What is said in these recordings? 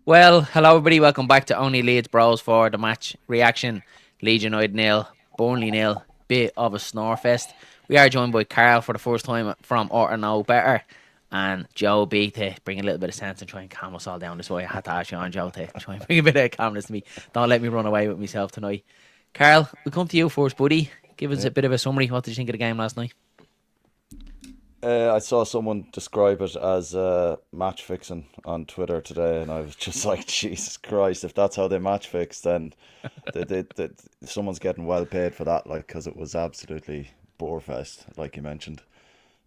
Well, hello everybody. Welcome back to Only Leeds Bros for the match reaction. Leeds United nil, Burnley nil. Bit of a snore fest. We are joined by Karl for the first time from Or No Better, and Joe B to bring a little bit of sense and try and calm us all down. That's why I had to ask you on, Joe, to try and bring a bit of calmness to me. Don't let me run away with myself tonight. Karl, we come to you first, buddy. Give us Yeah. a bit of a summary. What did you think of the game last night? I saw someone describe it as match fixing on Twitter today, and I was just like, Jesus Christ, if that's how they match fix, then they, someone's getting well paid for that, like, because it was absolutely borefest, like you mentioned.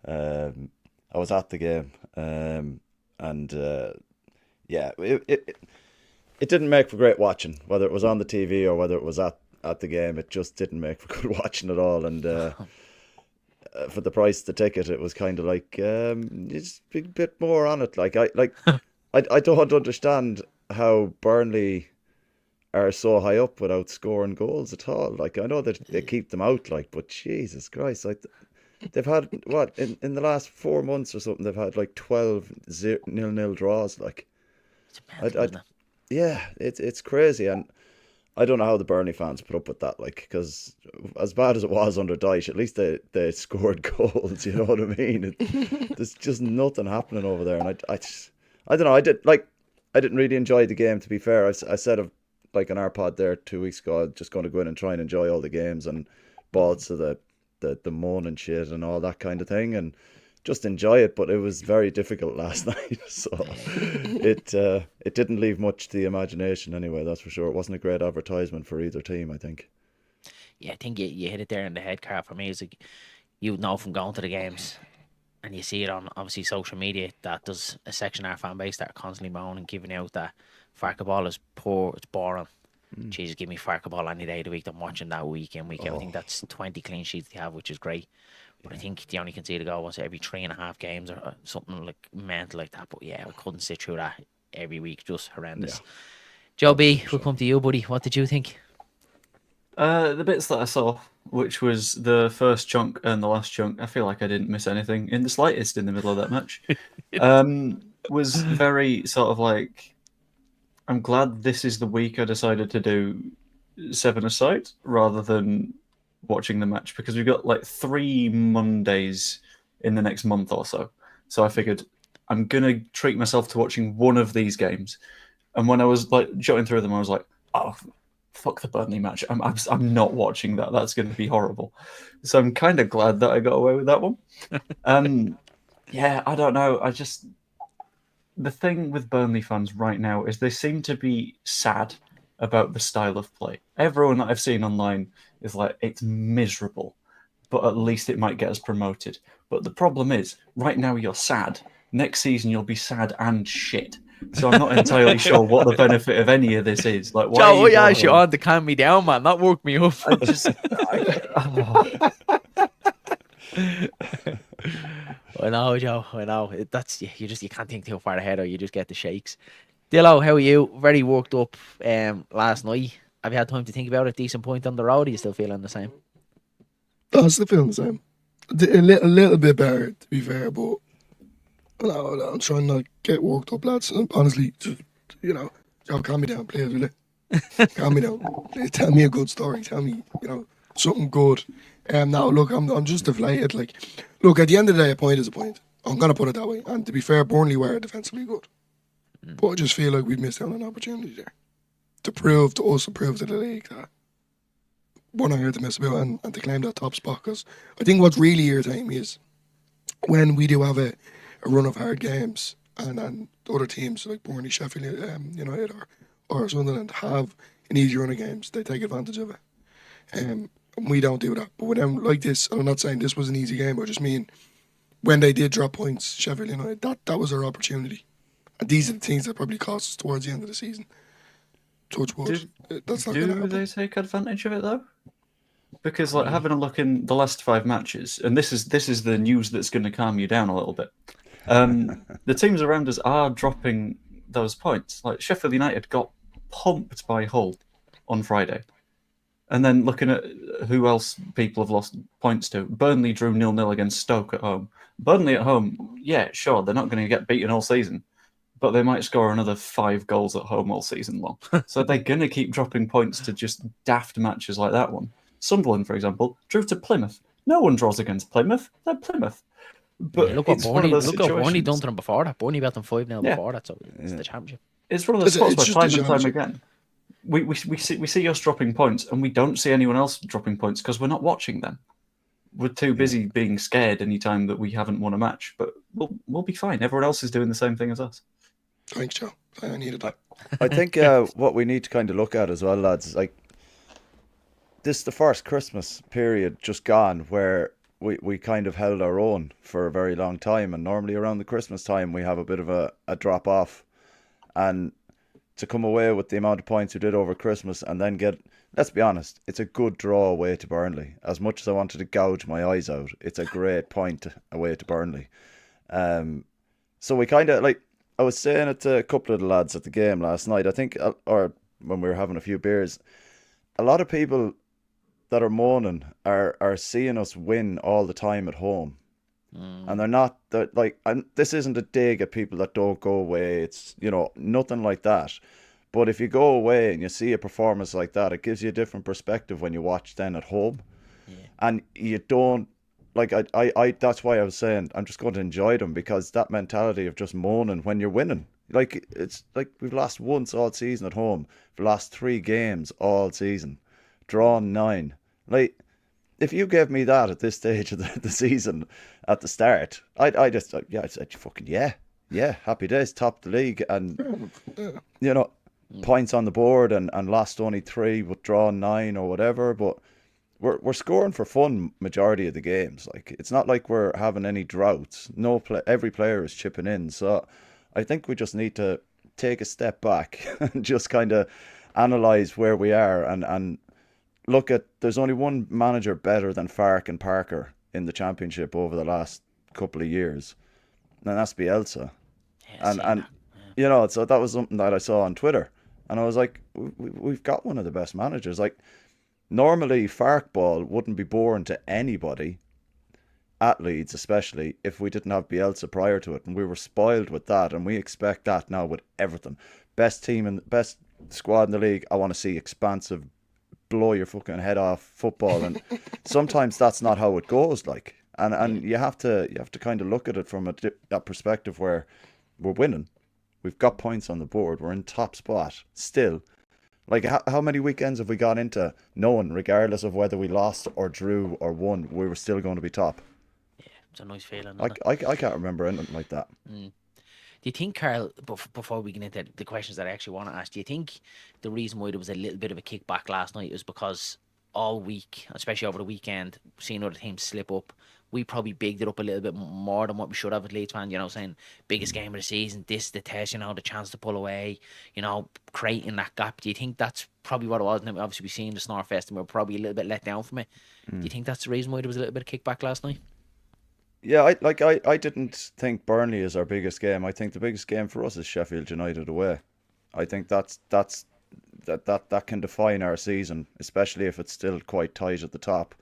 Um, I was at the game, and yeah, it didn't make for great watching, whether it was on the TV or whether it was at the game. It just didn't make for good watching at all, and for the price of the ticket, it was kind of like just a bit more on it. I don't understand how Burnley are so high up without scoring goals at all. Like I know that they keep them out, like, but Jesus Christ, like they've had what in the last 4 months or something, they've had like 12 nil draws. Like It's I, mental, I isn't it? yeah, it's crazy, and I don't know how the Burnley fans put up with that, like, because as bad as it was under Dyche, at least they scored goals. You know what I mean? There's just nothing happening over there, and I don't know. I didn't really enjoy the game. To be fair, I said of like on our pod there 2 weeks ago, I'm just going to go in and try and enjoy all the games and balls to the moan and shit and all that kind of thing, and just enjoy it. But it was very difficult last night, so it didn't leave much to the imagination anyway. That's for sure. It wasn't a great advertisement for either team, I think. Yeah, I think you hit it there in the head, Carl. For me, it's like you know from going to the games and you see it on obviously social media that there's a section of our fan base that are constantly moaning and giving out that Farka ball is poor, it's boring. Mm. Jesus, give me Farka ball any day of the week. I'm watching that week in, week out. I Oh, think that's 20 clean sheets they have, which is great. But I think they only concede a goal once every 3.5 games or something like mental like that. But yeah, I couldn't sit through that every week. Just yeah, horrendous. Joe that's B, for we'll sure. come to you, buddy. What did you think? The bits that I saw, which was the first chunk and the last chunk, I feel like I didn't miss anything in the slightest in the middle of that match. Was very sort of like, I'm glad this is the week I decided to do seven aside rather than watching the match because we've got like 3 Mondays in the next month or so. So I figured I'm gonna treat myself to watching one of these games. And when I was like jotting through them, I was like, oh, fuck the Burnley match. I'm not watching that. That's going to be horrible. So I'm kind of glad that I got away with that one. Um, yeah, I don't know. The thing with Burnley fans right now is they seem to be sad about the style of play. Everyone that I've seen online is like, it's miserable, but at least it might get us promoted. But the problem is, right now you're sad. Next season you'll be sad and shit. So I'm not entirely sure what the benefit of any of this is. Like, why are Joe, you yeah, you bothering? on to calm me down, man. That woke me up. I just, oh, I know, Joe. I know. That's you can't think too far ahead, or you just get the shakes. Dillo, how are you? Very worked up. Last night. Have you had time to think about it? Decent point on the road. Are you still feeling the same? I still feeling the same. A little bit better, to be fair, but no, I'm trying not to get worked up, lads. Honestly, just, y'all calm me down, please, will you? Calm me down. Tell me a good story. Tell me, something good. Now, look, I'm just deflated. Like, look, at the end of the day, a point is a point. I'm going to put it that way. And to be fair, Burnley were defensively good. But I just feel like we've missed out on an opportunity there to prove to us and prove to the league that we're not here to mess about and to claim that top spot. Because I think what's really irritating me is when we do have a run of hard games and other teams like Burnley, Sheffield United or Sunderland have an easy run of games, they take advantage of it. And we don't do that. But with them like this, and I'm not saying this was an easy game, I just mean when they did drop points, Sheffield United, that was our opportunity. And these are the things that probably cost us towards the end of the season. Touch do, wood. That's not going to do happen. they take advantage of it though? Because like having a look in the last 5 matches, and this is the news that's going to calm you down a little bit. The teams around us are dropping those points. Like Sheffield United got pumped by Hull on Friday, and then looking at who else people have lost points to, Burnley drew 0-0 against Stoke at home. Burnley at home, yeah, sure, they're not going to get beaten all season, but they might score another 5 goals at home all season long. So they're going to keep dropping points to just daft matches like that one. Sunderland, for example, drew to Plymouth. No one draws against Plymouth. They're Plymouth. But Look what it's one of those Burnley situations. done to them before that. Burnley beat them 5-0 Yeah. before that, so it's the championship. It's one of those It's spots where just a time and time championship. again, we see us dropping points, and we don't see anyone else dropping points because we're not watching them. We're too busy being scared anytime that we haven't won a match. But we'll be fine. Everyone else is doing the same thing as us. Thanks, Joe. I needed that. I think what we need to kind of look at as well, lads, is like this the first Christmas period just gone where we kind of held our own for a very long time, and normally around the Christmas time we have a bit of a drop off, and to come away with the amount of points we did over Christmas and then get, let's be honest, it's a good draw away to Burnley. As much as I wanted to gouge my eyes out, it's a great point away to Burnley. So we kind of, like, I was saying it to a couple of the lads at the game last night, I think, or when we were having a few beers, a lot of people that are moaning are seeing us win all the time at home. And they're not, like, and this isn't a dig at people that don't go away. It's, you know, nothing like that. But if you go away and you see a performance like that, it gives you a different perspective when you watch then at home. Yeah. And you don't, like, I that's why I was saying I'm just going to enjoy them, because that mentality of just moaning when you're winning. Like, it's like we've lost once all season at home. We've lost 3 games all season. Drawn 9. Like, if you gave me that at this stage of the season at the start, I'd said, fucking yeah, happy days, top the league, and you know, points on the board, and lost only 3 but drawn 9 or whatever. But we're scoring for fun majority of the games. Like, it's not like we're having any droughts. Every player is chipping in. So I think we just need to take a step back and just kind of analyse where we are, and look at, there's only one manager better than Farke and Parker in the Championship over the last couple of years, and that's Bielsa. And you know, so that was something that I saw on Twitter, and I was like, we've got one of the best managers. Like, normally Farke ball wouldn't be boring to anybody at Leeds, especially if we didn't have Bielsa prior to it, and we were spoiled with that, and we expect that now with everything. Best team and best squad in the league. I want to see expansive, blow your fucking head off football, and sometimes that's not how it goes. Like, and you have to kind of look at it from a perspective where we're winning, we've got points on the board, we're in top spot still. Like, how many weekends have we got into knowing, regardless of whether we lost or drew or won, we were still going to be top? Yeah, it's a nice feeling. I can't remember anything like that. Do you think, Karl, before we get into the questions that I actually want to ask, do you think the reason why there was a little bit of a kickback last night is because all week, especially over the weekend, seeing other teams slip up, we probably bigged it up a little bit more than what we should have at Leeds fans, you know, saying biggest game of the season, this the test, you know, the chance to pull away, you know, creating that gap. Do you think that's probably what it was? And obviously we've seen the Snorfest and we're probably a little bit let down from it. Do you think that's the reason why there was a little bit of kickback last night? Yeah, I didn't think Burnley is our biggest game. I think the biggest game for us is Sheffield United away. I think that can define our season, especially if it's still quite tight at the top.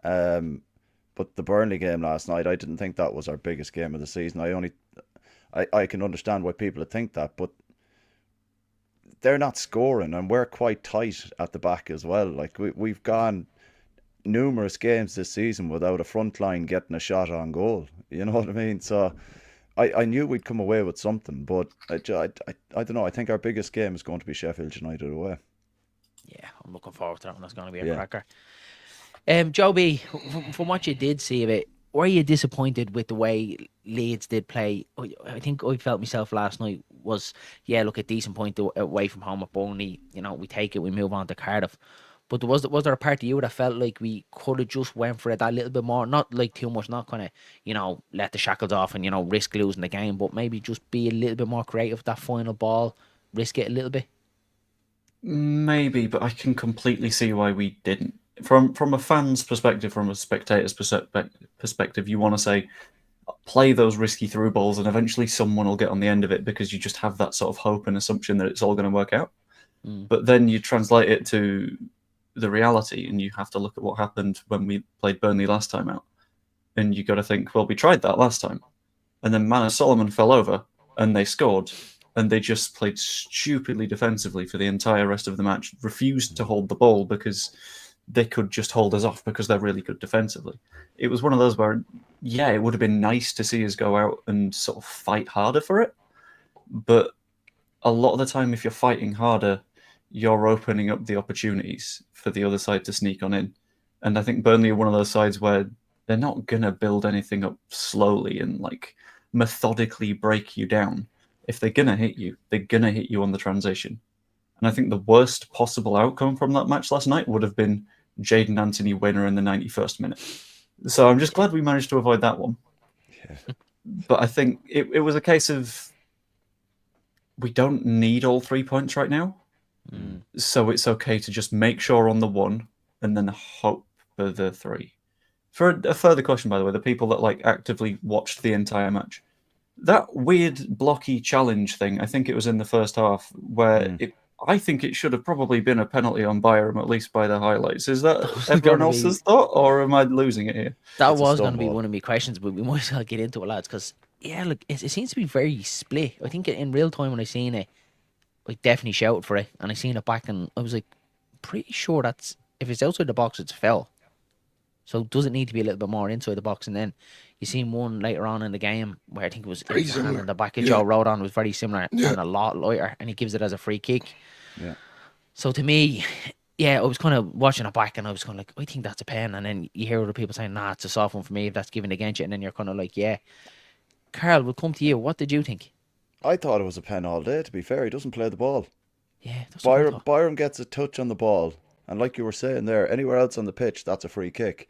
But the Burnley game last night, I didn't think that was our biggest game of the season. I can understand why people would think that, but they're not scoring, and we're quite tight at the back as well. Like, we've gone numerous games this season without a front line getting a shot on goal. You know what I mean? So I knew we'd come away with something, but I don't know. I think our biggest game is going to be Sheffield United away. Yeah, I'm looking forward to that one. That's going to be a cracker. Joe B, from what you did see of it, were you disappointed with the way Leeds did play? I think I felt myself last night was, look, a decent point away from home at Burnley. You know, we take it, we move on to Cardiff. But was there a part of you that felt like we could have just went for it that little bit more? Not like too much, not kind of, you know, let the shackles off and, you know, risk losing the game, but maybe just be a little bit more creative with that final ball, risk it a little bit? Maybe, but I can completely see why we didn't. From a fan's perspective, from a spectator's perspective, you want to say, play those risky through balls and eventually someone will get on the end of it, because you just have that sort of hope and assumption that it's all going to work out. But then you translate it to the reality, and you have to look at what happened when we played Burnley last time out, and you got to think, well, we tried that last time, and then Solomon fell over, and they scored, and they just played stupidly defensively for the entire rest of the match, refused to hold the ball because they could just hold us off because they're really good defensively. It was one of those where, yeah, it would have been nice to see us go out and sort of fight harder for it, but a lot of the time, if you're fighting harder, you're opening up the opportunities for the other side to sneak on in. And I think Burnley are one of those sides where they're not going to build anything up slowly and like methodically break you down. If they're going to hit you, they're going to hit you on the transition. And I think the worst possible outcome from that match last night would have been Jadon Anthony winner in the 91st minute. So I'm just glad we managed to avoid that one. Yeah. But I think it was a case of we don't need all 3 points right now. So it's okay to just make sure on the 1 and then hope for the 3. For a further question, by the way, the people that like actively watched the entire match, that weird blocky challenge thing, I think it was in the first half, where I think it should have probably been a penalty on Byram, at least by the highlights. Is that everyone else's thought, or am I losing it here? That It's a was going to be stonewall. one of my questions, but we might as well get into it, lads, because, yeah, look, it seems to be very split. I think in real time when I seen it, I definitely shouted for it, and I seen it back, and I was like, pretty sure that's, if it's outside the box, it's a foul. So does it need to be a little bit more inside the box? And then you seen one later on in the game where I think it was Very his hand similar. in the back of Yeah. Joe Rodon was very similar Yeah. and a lot lighter, and he gives it as a free kick. Yeah. So to me, yeah, I was kind of watching it back and I was kind of like, I think that's a pen. And then you hear other people saying, nah, it's a soft one for me if that's given against you. And then you're kind of like, yeah. Karl, we'll come to you. What did you think? I thought it was a pen all day, to be fair. He doesn't play the ball. Yeah, that's what I thought. Byram gets a touch on the ball, and like you were saying there, anywhere else on the pitch, that's a free kick.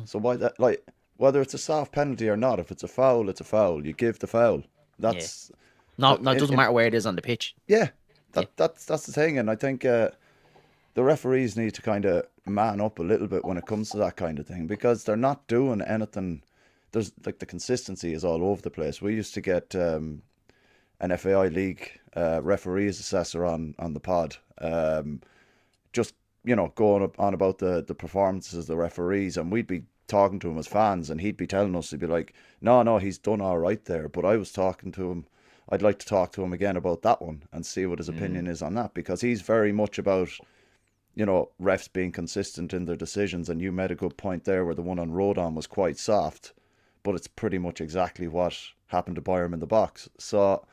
So why that, like, whether it's a soft penalty or not, if it's a foul, it's a foul. You give the foul. That's No, it doesn't matter where it is on the pitch. yeah. That's the thing, and I think the referees need to kind of man up a little bit when it comes to that kind of thing, because they're not doing anything. There's like the consistency is all over the place. We used to get an FAI League referees assessor on the pod, just going on about the performances of the referees, and we'd be talking to him as fans, and he'd be telling us, he'd be like, no, he's done all right there, but I was talking to him, I'd like to talk to him again about that one and see what his opinion is on that, because he's very much about refs being consistent in their decisions. And you made a good point there where the one on Rodon was quite soft, but it's pretty much exactly what happened to Byram in the box. So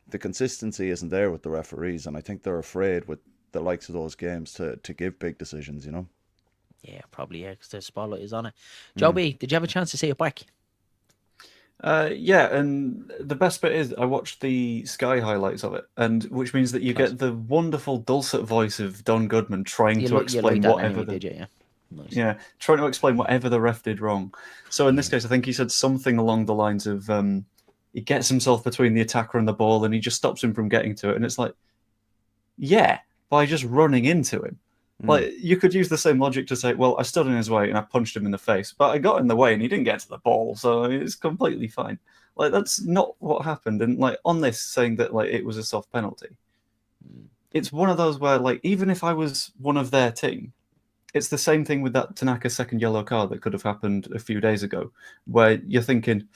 the consistency isn't there with the referees, and I think they're afraid with the likes of those games to give big decisions, Yeah, probably, yeah, because the spotlight is on it. Joby, did you have a chance to see it back? Yeah, and the best bit is I watched the Sky highlights of it, and which means that you get the wonderful dulcet voice of Don Goodman trying to explain that whatever anyway, did you? Yeah. Nice. Yeah, trying to explain whatever the ref did wrong. So in this case, I think he said something along the lines of he gets himself between the attacker and the ball, and he just stops him from getting to it. And it's like, yeah, by just running into him. Like, you could use the same logic to say, well, I stood in his way and I punched him in the face, but I got in the way and he didn't get to the ball, so it's completely fine. Like, that's not what happened. And like on this, saying that like it was a soft penalty, it's one of those where like even if I was one of their team, it's the same thing with that Tanaka second yellow card that could have happened a few days ago, where you're thinking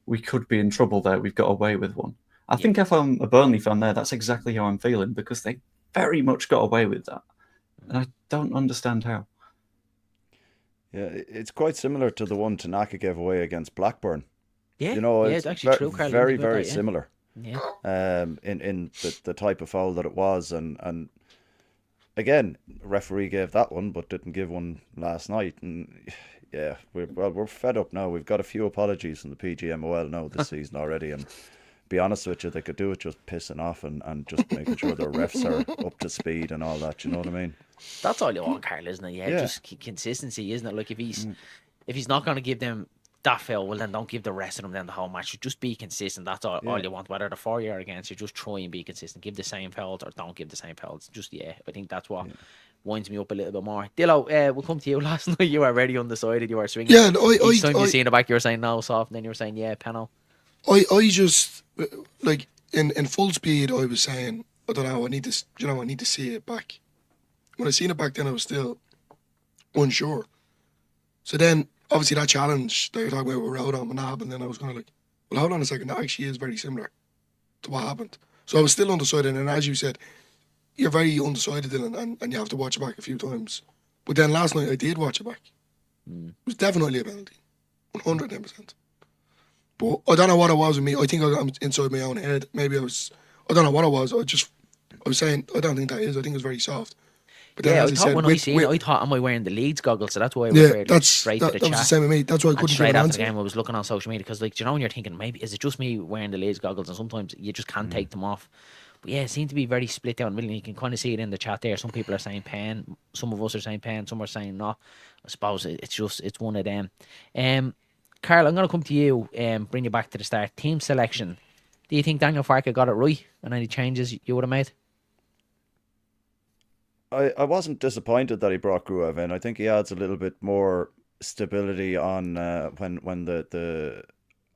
we could be in trouble there. We've got away with one. I think if I'm a Burnley fan there, that's exactly how I'm feeling, because they very much got away with that. And I don't understand how. Yeah, it's quite similar to the one Tanaka gave away against Blackburn. Yeah, It's it's actually true, Karl. very, very similar. Yeah. In the type of foul that it was, and again, referee gave that one, but didn't give one last night. And yeah, we're fed up now. We've got a few apologies from the PGMOL now this season already, and be honest with you, they could do it just pissing off and just making sure their refs are up to speed and all that. You know what I mean? That's all you want, Karl, isn't it? Yeah, Yeah. just consistency, isn't it? Like if he's not going to give them that foul, well then don't give the rest of them then the whole match. Just be consistent. That's all you want. Whether they're for you or against you, just try and be consistent. Give the same fouls or don't give the same fouls. Just I think that's what winds me up a little bit more. Dillo, we'll come to you. Last night you were already undecided. You were swinging. Yeah, no, Each time you see in the back, you were saying no soft, and then you were saying penal. I just like in full speed. I was saying, I don't know. I need to, I need to see it back. When I seen it back then, I was still unsure. So then, obviously, that challenge that you're talking about with Rodon when that happened, then I was kind of like, well, hold on a second. That actually is very similar to what happened. So I was still undecided, and as you said, you're very undecided, Dylan, and you have to watch it back a few times. But then last night I did watch it back. It was definitely a penalty, 110%. But I don't know what it was with me. I think I got inside my own head. Maybe I don't know what it was. I was saying, I don't think that is. I think it was very soft. But then, Yeah, I as I thought said, when I seen it, I thought, am I wearing the Leeds goggles? So that's why I yeah, referred straight to the that was the chat. same with me. That's why I And couldn't give straight an after answer. the game, I was looking on social media because, like, do you know, when you're thinking, maybe is it just me wearing the Leeds goggles, and sometimes you just can't take them off. But yeah, it seemed to be very split down. Really, you can kind of see it in the chat there. Some people are saying pen, some of us are saying pen, some are saying no. I suppose it's one of them. Karl, I'm going to come to you and bring you back to the start. Team selection. Do you think Daniel Farke got it right? And any changes you would have made? I wasn't disappointed that he brought Gruev in. I think he adds a little bit more stability on when the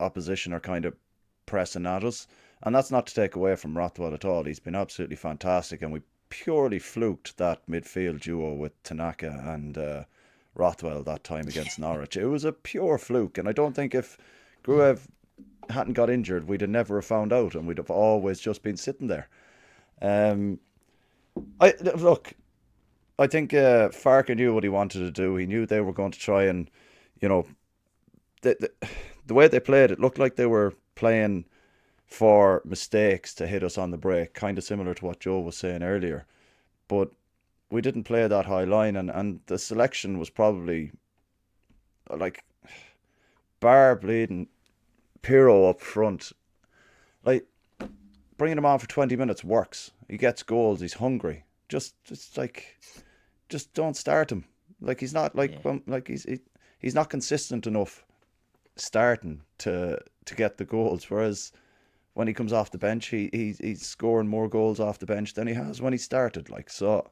opposition are kind of pressing at us. And that's not to take away from Rothwell at all. He's been absolutely fantastic, and we purely fluked that midfield duo with Tanaka and Rothwell that time against Norwich. It was a pure fluke, and I don't think if Gruev hadn't got injured, we'd have never found out, and we'd have always just been sitting there. I think Farke knew what he wanted to do. He knew they were going to try and, the way they played, it looked like they were playing for mistakes to hit us on the break, kind of similar to what Joe was saying earlier. But we didn't play that high line, and the selection was probably like bar bleeding Pirro up front. Like, bringing him on for 20 minutes works. He gets goals. He's hungry. Just don't start him. Like, he's not he's not consistent enough starting to get the goals. Whereas when he comes off the bench, he's scoring more goals off the bench than he has when he started. Like, so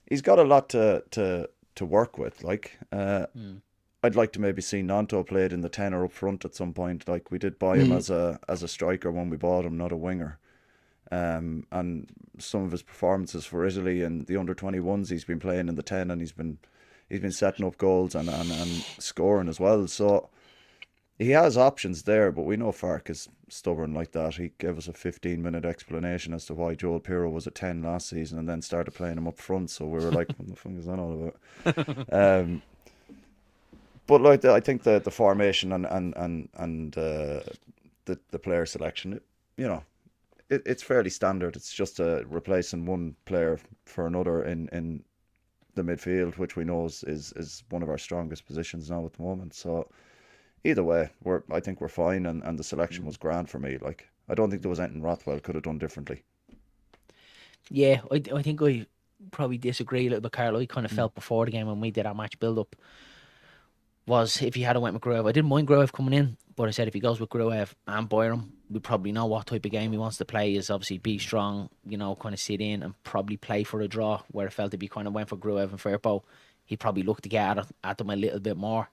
he's got a lot to work with. Like, I'd like to maybe see Nanto played in the 10 or up front at some point. Like, we did buy him as a striker when we bought him, not a winger. And some of his performances for Italy and the under-21s, he's been playing in the 10, and he's been setting up goals and scoring as well. So he has options there, but we know Farke is stubborn like that. He gave us a 15-minute explanation as to why Joel Pirro was a 10 last season, and then started playing him up front. So we were like, what the fuck is that all about? But like, I think the formation and the player selection, it's fairly standard. It's just replacing one player for another in the midfield, which we know is one of our strongest positions now at the moment. So either way, I think we're fine, and the selection was grand for me. Like, I don't think there was anything Rothwell could have done differently. Yeah, I think I probably disagree a little bit, Karl. I kind of felt before the game when we did our match build-up was if he had went with Gruev, I didn't mind Gruev coming in, but I said if he goes with Gruev and Byram, we probably know what type of game he wants to play. Is obviously be strong, kind of sit in and probably play for a draw. Where it felt if he kind of went for Gruev and Firpo, he'd probably look to get at them a little bit more.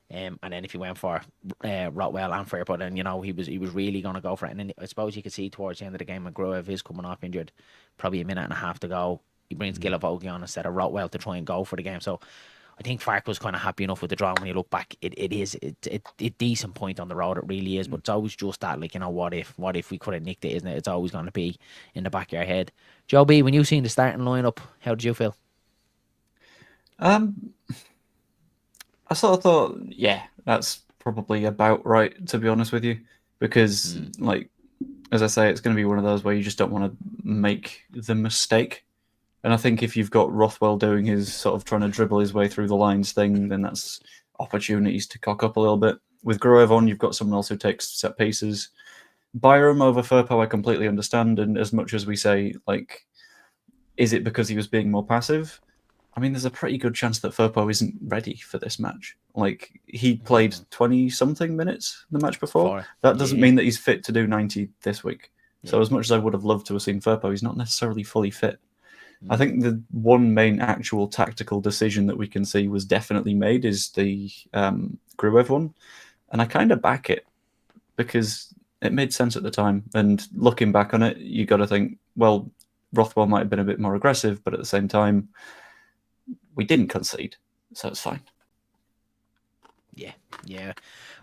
And then if he went for Rothwell and Firpo, then he was really going to go for it. And then I suppose you could see towards the end of the game when Gruev is coming off injured, probably a minute and a half to go, he brings Gilavogi on instead of Rothwell to try and go for the game. So I think Farke was kind of happy enough with the draw. When you look back, it is a decent point on the road. It really is. But it's always just that, like, what if we could have nicked it, isn't it? It's always going to be in the back of your head. Joe B, when you seen the starting lineup, how did you feel? I sort of thought, yeah, that's probably about right, to be honest with you, because like, as I say, it's going to be one of those where you just don't want to make the mistake. And I think if you've got Rothwell doing his sort of trying to dribble his way through the lines thing, then that's opportunities to cock up a little bit. With Gruev on, you've got someone else who takes set pieces. Byram over Firpo, I completely understand. And as much as we say, like, is it because he was being more passive? I mean, there's a pretty good chance that Firpo isn't ready for this match. Like, he played 20-something minutes the match before. That doesn't mean that he's fit to do 90 this week. Yeah. So as much as I would have loved to have seen Firpo, he's not necessarily fully fit. I think the one main actual tactical decision that we can see was definitely made is the Gruev one. And I kind of back it because it made sense at the time. And looking back on it, you got to think, well, Rothwell might have been a bit more aggressive, but at the same time, we didn't concede. So it's fine. Yeah,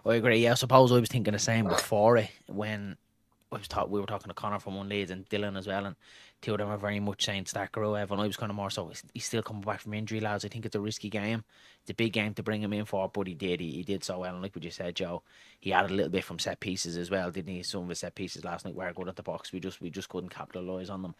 I agree. Yeah, I suppose I was thinking the same before it when we were talking to Connor from OnlyLeeds and Dylan as well, and two of them are very much saying start Garuev, and I was kind of more so he's still coming back from injury, lads. I think it's a risky game. It's a big game to bring him in for, but he did so well. And like what you said, Joe, he added a little bit from set pieces as well, didn't he? Some of his set pieces last night were good at the box. We just couldn't capitalise on them.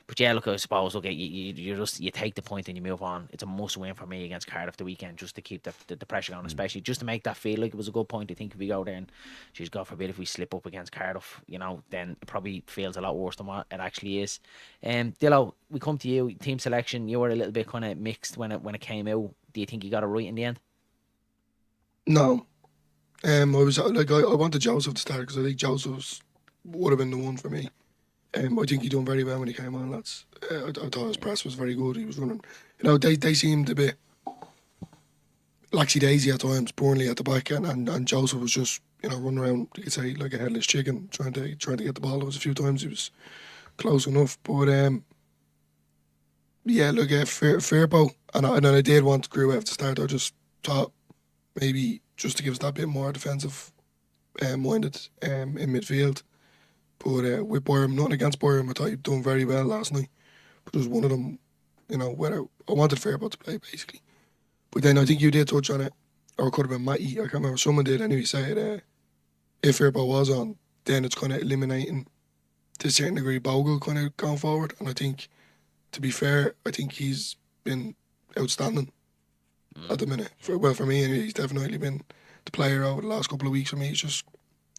But yeah, look, I suppose you take the point and you move on. It's a must win for me against Cardiff the weekend, just to keep the pressure going, especially just to make that feel like it was a good point. I think if we go there and, geez, God forbid, if we slip up against Cardiff, then it probably feels a lot worse than what it actually is. Dillo, we come to you. Team selection, you were a little bit kind of mixed when it came out. Do you think you got it right in the end? No. I was like, I wanted Joseph to start because I think Joseph would have been the one for me. I think he done very well when he came on, lads. I thought his press was very good. He was running. They seemed a bit laxy daisy at times, Burnley at the back, and Joseph was just running around, you could say, like a headless chicken, trying to get the ball. There was a few times he was close enough, but yeah, look, Firpo, and I did want Gruev to start. I just thought maybe just to give us that bit more defensive minded in midfield. But with Boyum, nothing against Boyum, I thought he'd done very well last night. But it was one of them, whether I wanted Firpo to play, basically. But then I think you did touch on it, or it could have been Matty, I can't remember, someone did anyway, say it, if Firpo was on, then it's kind of eliminating, to a certain degree, Bogle kind of going forward. And I think, to be fair, I think he's been outstanding at the minute. For me, anyway, he's definitely been the player over the last couple of weeks for me. He's just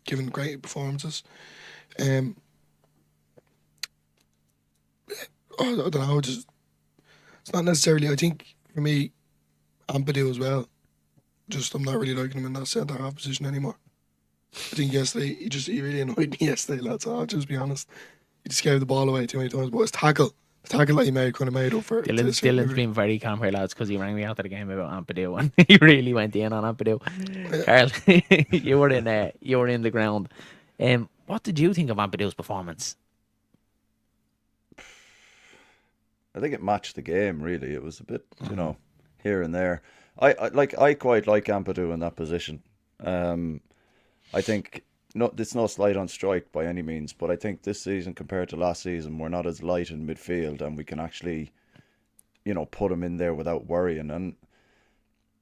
given great performances. I don't know. It's not necessarily. I think for me, Ampadu as well. Just I'm not really liking him in that centre half position anymore. I think yesterday he really annoyed me yesterday, lads. I'll just be honest. He just gave the ball away too many times. But the tackle that he made kind of made up for it. Dylan's been very calm here, lads, because he rang me after the game about Ampadu, and he really went in on Ampadu. Karl, you were in the ground. What did you think of Ampadu's performance? I think it matched the game, really. It was a bit, here and there. I quite like Ampadu in that position. I think it's no slight on Strike by any means, but I think this season compared to last season, we're not as light in midfield, and we can actually, put him in there without worrying. And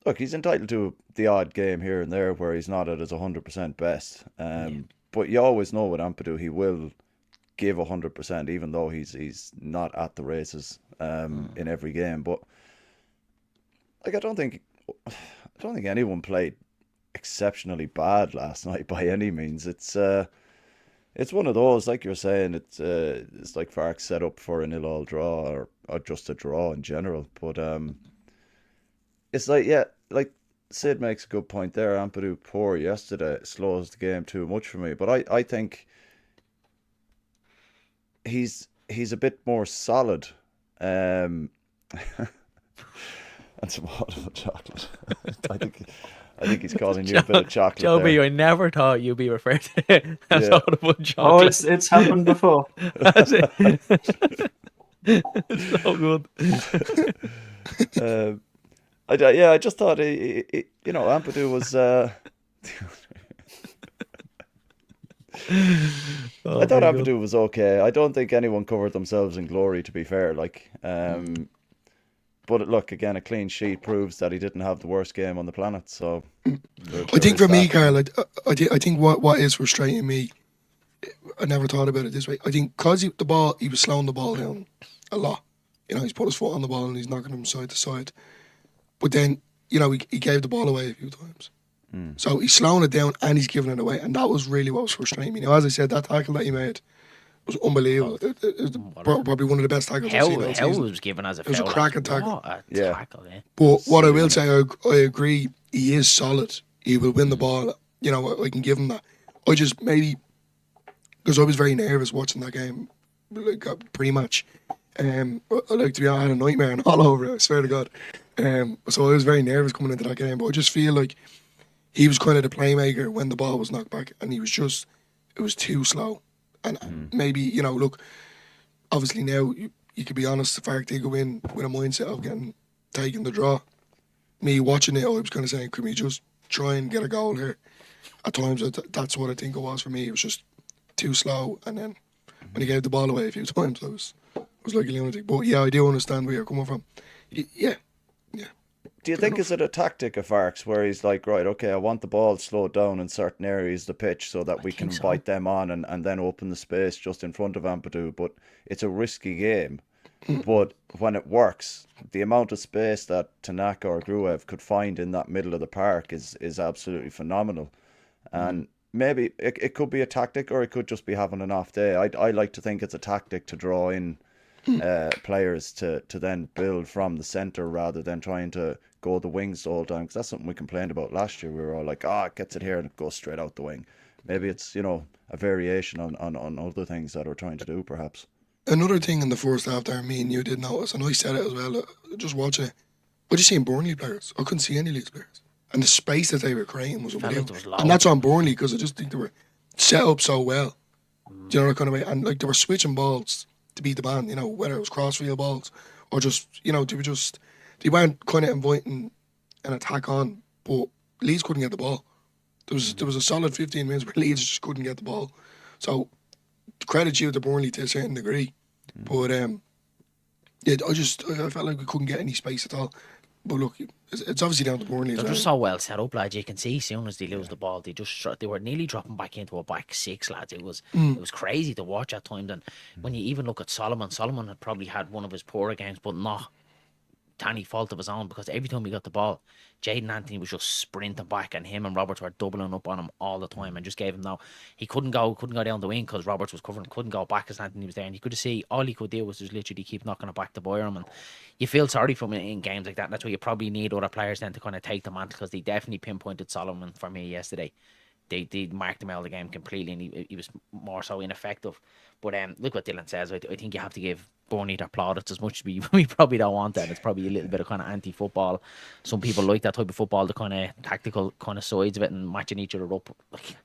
look, he's entitled to the odd game here and there where he's not at his 100% best. But you always know with Ampadu, he will give 100%, even though he's not at the races in every game. But like, I don't think anyone played exceptionally bad last night by any means. It's one of those, like you're saying, it's like Fark set up for a 0-0 draw or just a draw in general. But it's like Sid makes a good point there. Ampadu poor yesterday slows the game too much for me. But I think he's a bit more solid. And some audible chocolate. I think he's calling you a bit of chocolate. Joby, I never thought you'd be referred to as audible chocolate. Oh, it's happened before. That's it. It's so good. I just thought Ampadu was. I thought Ampadu was okay. I don't think anyone covered themselves in glory, to be fair. But look, again, a clean sheet proves that he didn't have the worst game on the planet. So I think for me, Karl, I think what is frustrating me, I never thought about it this way. I think because he was slowing the ball down a lot. He's put his foot on the ball and he's knocking him side to side. But then, he gave the ball away a few times. So he's slowing it down and he's giving it away. And that was really what was frustrating me. Now, as I said, that tackle that he made was unbelievable. It was probably one of the best tackles I've seen all season. How was given as a foul. It was a cracking tackle. Tackle, yeah. But what I will say, I agree, he is solid. He will win the ball. I can give him that. I just maybe, because I was very nervous watching that game, pre-match. To be honest, I had a nightmare and all over it, I swear to God. So I was very nervous coming into that game, but I just feel like he was kind of the playmaker when the ball was knocked back, and it was too slow. And maybe, look, obviously now you could be honest, the Fark did go in with a mindset of taking the draw. Me watching it, I was kind of saying, can we just try and get a goal here? At times, that's what I think it was for me. It was just too slow, and then when he gave the ball away a few times, I was like a lunatic. But yeah, I do understand where you're coming from. Yeah. Do you think is it a tactic of Arks where he's like, right, okay, I want the ball slowed down in certain areas of the pitch so that we can invite them on and then open the space just in front of Ampadu, but it's a risky game. But when it works, the amount of space that Tanaka or Gruev could find in that middle of the park is absolutely phenomenal. And maybe it could be a tactic, or it could just be having an off day. I like to think it's a tactic to draw in players to then build from the centre rather than trying to go the wings the whole time, because that's something we complained about last year. We were all like, it gets it here and it goes straight out the wing. Maybe it's, a variation on other things that we're trying to do, perhaps. Another thing in the first half there, me and you did notice, and I said it as well, just watching it. I just seen Burnley players. I couldn't see any Leeds players. And the space that they were creating was unbelievable. And that's on Burnley, because I just think they were set up so well. Do you know that kind of way? And like they were switching balls to beat the man, whether it was crossfield balls or just, they weren't kind of inviting an attack on, but Leeds couldn't get the ball. There was a solid 15 minutes where Leeds just couldn't get the ball. So credit you to Burnley to a certain degree, but I felt like we couldn't get any space at all. But look, it's obviously down to Burnley. They're just so well set up, lads. You can see as soon as they lose the ball, they were nearly dropping back into a back six, lads. It was crazy to watch at times. And when you even look at Solomon had probably had one of his poorer games, but not any fault of his own, because every time he got the ball, Jaden Anthony was just sprinting back, and him and Roberts were doubling up on him all the time, and just gave him he couldn't go down the wing because Roberts was covering, couldn't go back as Anthony was there, and you could see all he could do was just literally keep knocking it back to Byram, and you feel sorry for him in games like that. And that's why you probably need other players then to kind of take the mantle, because they definitely pinpointed Solomon for me yesterday. They marked him out of the game completely, and he was more so ineffective. But look what Dylan says. I think you have to give Burnley their plaudits as much as we probably don't want that. It's probably a little bit of kind of anti-football. Some people like that type of football, the kind of tactical kind of sides of it and matching each other up. Like,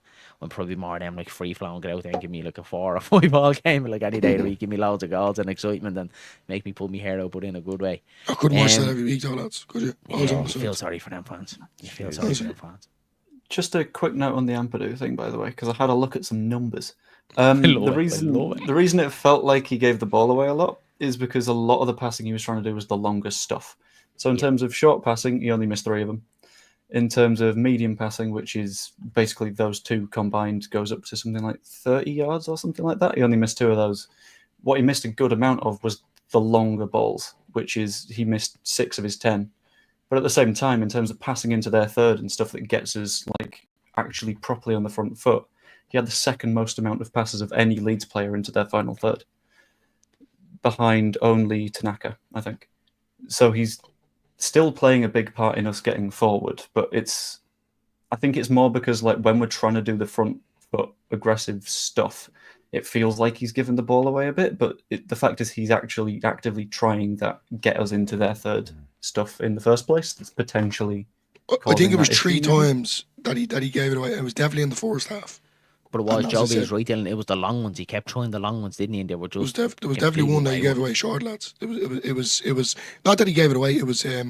I'm probably more of them like free flowing, get out there and give me like a 4 or 5 ball game like any day of the week. Give me loads of goals and excitement and make me pull my hair out, but in a good way. I couldn't watch that every week though, lads. Could you? Yeah, you feel sorry for them fans. Just a quick note on the Ampadu thing, by the way, because I had a look at some numbers. The reason it felt like he gave the ball away a lot is because a lot of the passing he was trying to do was the longest stuff. So in terms of short passing, he only missed 3 of them. In terms of medium passing, which is basically those two combined, goes up to something like 30 yards or something like that, he only missed 2 of those. What he missed a good amount of was the longer balls, which is he missed 6 of his 10. But at the same time, in terms of passing into their third and stuff that gets us like actually properly on the front foot, he had the second most amount of passes of any Leeds player into their final third, behind only Tanaka, I think. So he's still playing a big part in us getting forward, but I think it's more because like when we're trying to do the front foot aggressive stuff, it feels like he's given the ball away a bit, but the fact is he's actually actively trying that get us into their third stuff in the first place. That's potentially. I think it was 3 times that he gave it away. It was definitely in the first half. But it was Joby was right, Dylan. It was the long ones. He kept trying the long ones, didn't he? And they were just. There was definitely one that he gave away short, lads. It was not that he gave it away. It was a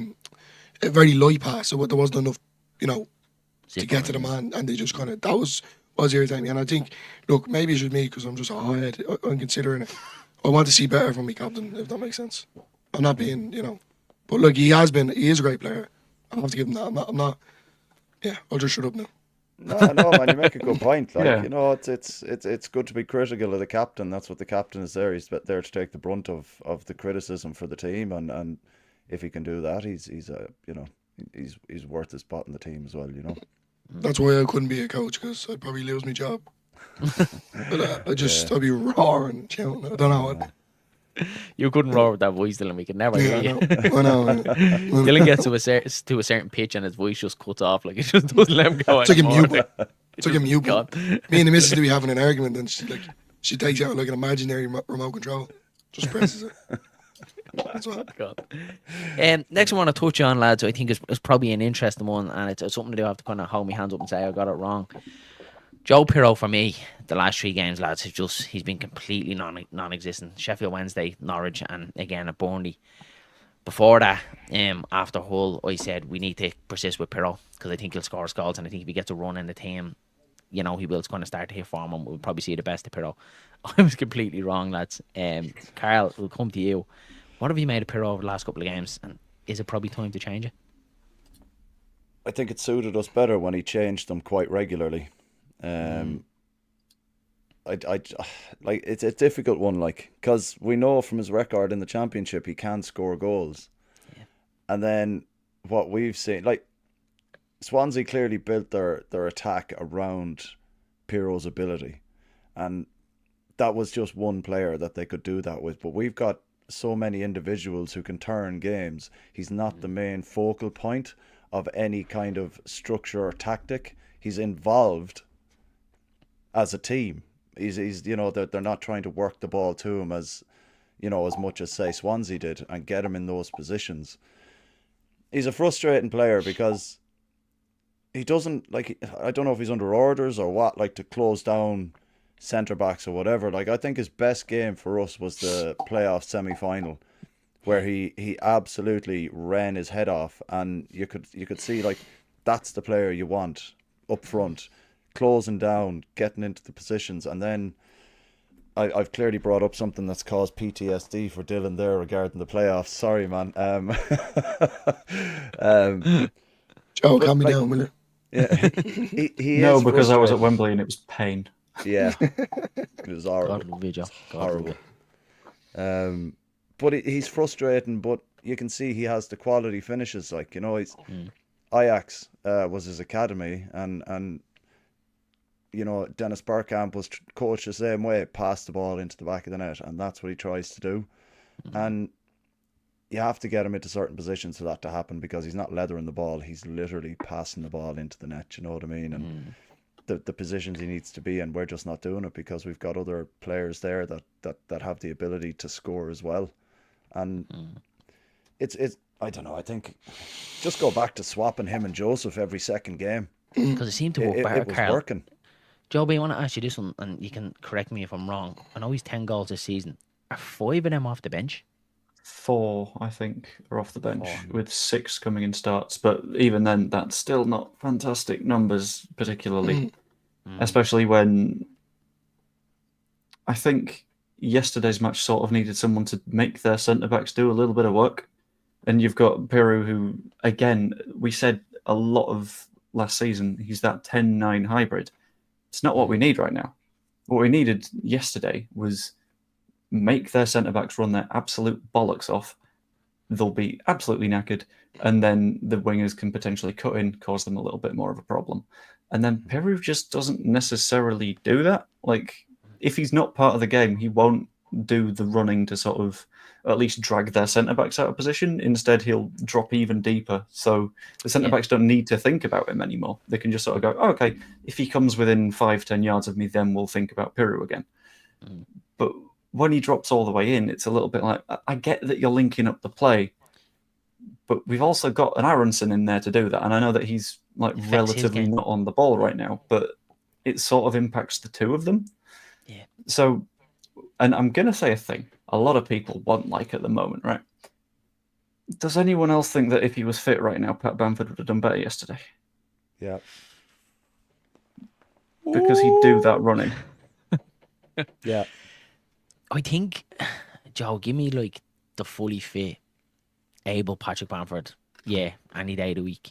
very light pass. So there wasn't enough, to get to the man, and they just kind of that was irritating. And I think, look, maybe it's just me because I'm just a high-head. I'm considering it. I want to see better from me captain, if that makes sense. I'm not being, but look, he is a great player. I have to give him that. I'm not. Yeah, I'll just shut up now. No, man, you make a good point. Like, Yeah. it's good to be critical of the captain. That's what the captain is there. He's there to take the brunt of the criticism for the team, and if he can do that, he's worth his spot in the team as well. That's why I couldn't be a coach, because I'd probably lose my job. But I'd be roaring, shouting. I don't know what. You couldn't roar with that voice, Dylan. We could never hear you. I know. Dylan gets to a certain pitch and his voice just cuts off. Like it just doesn't let him go. It's like a mute button. It's like a mute button. Me and the missus do be having an argument, and she takes out like an imaginary remote control, just presses it. That's what. God. Next one I want to touch on, lads, I think is probably an interesting one, and it's something that I have to kind of hold my hands up and say I got it wrong. Joe Pirro, for me, the last 3 games, lads, he's been completely non-existent. Sheffield Wednesday, Norwich, and again at Burnley. Before that, after Hull, I said we need to persist with Pirro because I think he'll score goals, and I think if he gets a run in the team, you know, he will kind of start to hit form and we'll probably see the best of Pirro. I was completely wrong, lads. Karl, we'll come to you. What have you made of Pirro over the last couple of games, and is it probably time to change it? I think it suited us better when he changed them quite regularly. I like it's a difficult one, like, because we know from his record in the Championship he can score goals, and then what we've seen, like, Swansea clearly built their attack around Pirro's ability, and that was just one player that they could do that with. But we've got so many individuals who can turn games. He's not the main focal point of any kind of structure or tactic. He's involved as a team. He's you know, they're not trying to work the ball to him as, you know, as much as say Swansea did and get him in those positions. He's a frustrating player because he doesn't, like, I don't know if he's under orders or what, like, to close down centre backs or whatever. Like, I think his best game for us was the playoff semi-final, where he absolutely ran his head off, and you could see, like, that's the player you want up front, closing down, getting into the positions. And then I've clearly brought up something that's caused PTSD for Dylan there regarding the playoffs. Sorry, man. Joe, calm me down, will you? Yeah, he No, is because I was at frustrating. Wembley and it was pain. Yeah, it was horrible. God love you, Joe. God love Horrible. you. But he's frustrating. But you can see he has the quality finishes. Like, you know, he's Ajax was his academy, and you know, Dennis Bergkamp was coached the same way, pass the ball into the back of the net, and that's what he tries to do. And you have to get him into certain positions for that to happen, because he's not leathering the ball, he's literally passing the ball into the net, you know what I mean? And the positions he needs to be in, we're just not doing it because we've got other players there that have the ability to score as well. And it's I don't know, I think just go back to swapping him and Joseph every second game. Because it seemed to work better, It was Karl. working. Joby, I want to ask you this one, and you can correct me if I'm wrong. I know he's 10 goals this season. Are 5 of them off the bench? 4, I think, are off the bench, with 6 coming in starts. But even then, that's still not fantastic numbers, particularly. Especially when I think yesterday's match sort of needed someone to make their centre-backs do a little bit of work. And you've got Pirro, who, again, we said a lot of last season, he's that 10-9 hybrid. It's not what we need right now. What we needed yesterday was make their centre-backs run their absolute bollocks off. They'll be absolutely knackered, and then the wingers can potentially cut in, cause them a little bit more of a problem. And then Pirro just doesn't necessarily do that. Like, if he's not part of the game, he won't do the running to sort of at least drag their centre-backs out of position. Instead, he'll drop even deeper. So the centre-backs don't need to think about him anymore. They can just sort of go, oh, okay, if he comes within 5-10 yards of me, then we'll think about Pirro again. But when he drops all the way in, it's a little bit like, I get that you're linking up the play, but we've also got an Aronson in there to do that. And I know that he's like relatively not on the ball right now, but it sort of impacts the two of them. Yeah. So, and I'm going to say a thing a lot of people won't like at the moment, right? Does anyone else think that if he was fit right now, Pat Bamford would have done better yesterday? Yeah. Because he'd do that running. Yeah. I think, Joe, give me like the fully fit, able Patrick Bamford. Yeah, any day of the week.